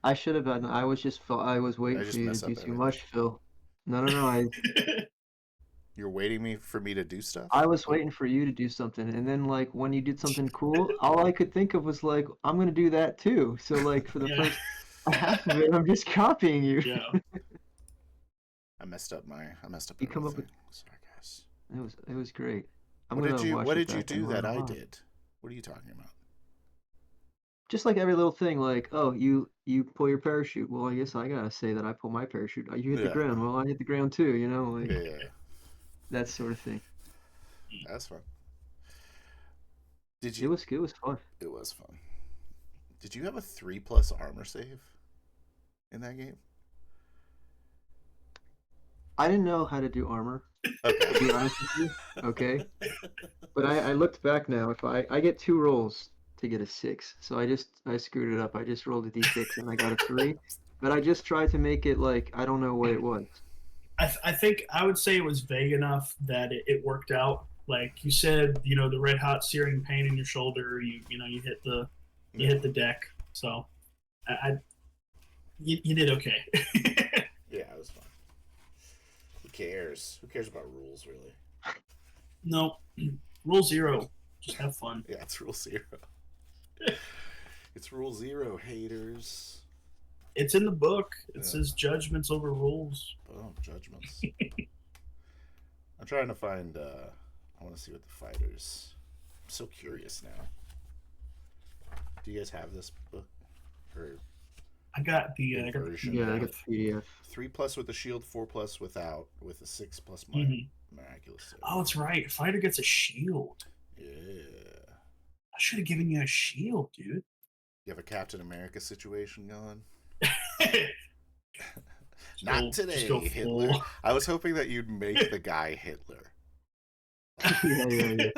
I should have done. I was waiting for you to do too much, Phil. No. You're waiting for me to do stuff? I was waiting for you to do something, and then like when you did something cool, all I could think of was like, I'm gonna do that too. So like for the first half of it, I'm just copying you. Yeah. I messed up. You come up with. Sorry, guys. It was great. What did you do that I did? What are you talking about? Just like every little thing, like, oh, you pull your parachute. Well, I guess I gotta say that I pull my parachute. You hit the ground. Well, I hit the ground too. Like that sort of thing. That's fun. It was fun. It was fun. Did you have a 3+ armor save in that game? I didn't know how to do armor. Okay. To be honest with you. Okay. But I looked back now. If I get 2 rolls to get a 6, so I screwed it up. I just rolled a d6 and I got a 3, but I just tried to make it like I don't know what it was. I think I would say it was vague enough that it worked out. Like you said, the red hot searing pain in your shoulder. You hit the deck. So you did okay. Yeah, it was fun. Who cares? Who cares about rules, really? No, rule 0. Just have fun. Yeah, it's rule 0. It's rule 0, haters. It's in the book. It says judgments over rules. Oh, judgments. I'm trying to find. I want to see what the fighters. I'm so curious now. Do you guys have this book? Or I got the version. Yeah, I got the PDF. 3+ with the shield, 4+ without, with a 6+ Miraculous. Oh, that's right. Fighter gets a shield. Yeah. I should have given you a shield, dude. You have a Captain America situation going? Just Not go today, Hitler. full. I was hoping that you'd make the guy Hitler. Yeah.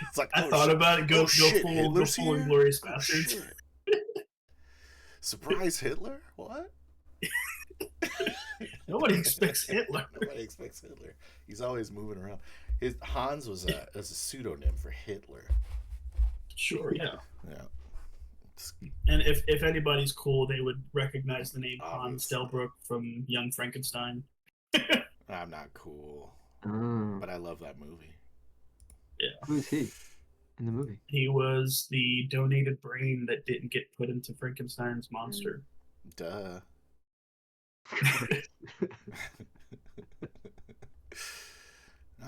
It's like, I thought about it. Go shit, full Hitler's here? Inglorious Oh, Bastards. shit. Surprise Hitler? What? Nobody expects Hitler. Nobody expects Hitler. He's always moving around. Hans was a pseudonym for Hitler. Sure, yeah. Yeah. And if anybody's cool, they would recognize the name Hans Obviously. Delbruck from Young Frankenstein. I'm not cool, Oh. but I love that movie. Yeah. Who's he in the movie? He was the donated brain that didn't get put into Frankenstein's monster. Duh.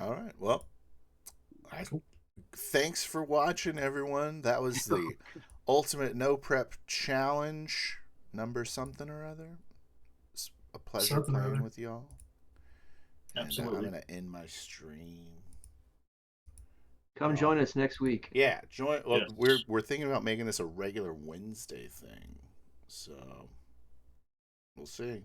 All right. Well, thanks for watching, everyone. That was the ultimate no prep challenge, number something or other. It's a pleasure Something or playing other. with y'all. Absolutely. And I'm gonna end my stream. Come join us next week. Yeah, join. Well, Yes. we're thinking about making this a regular Wednesday thing, so we'll see.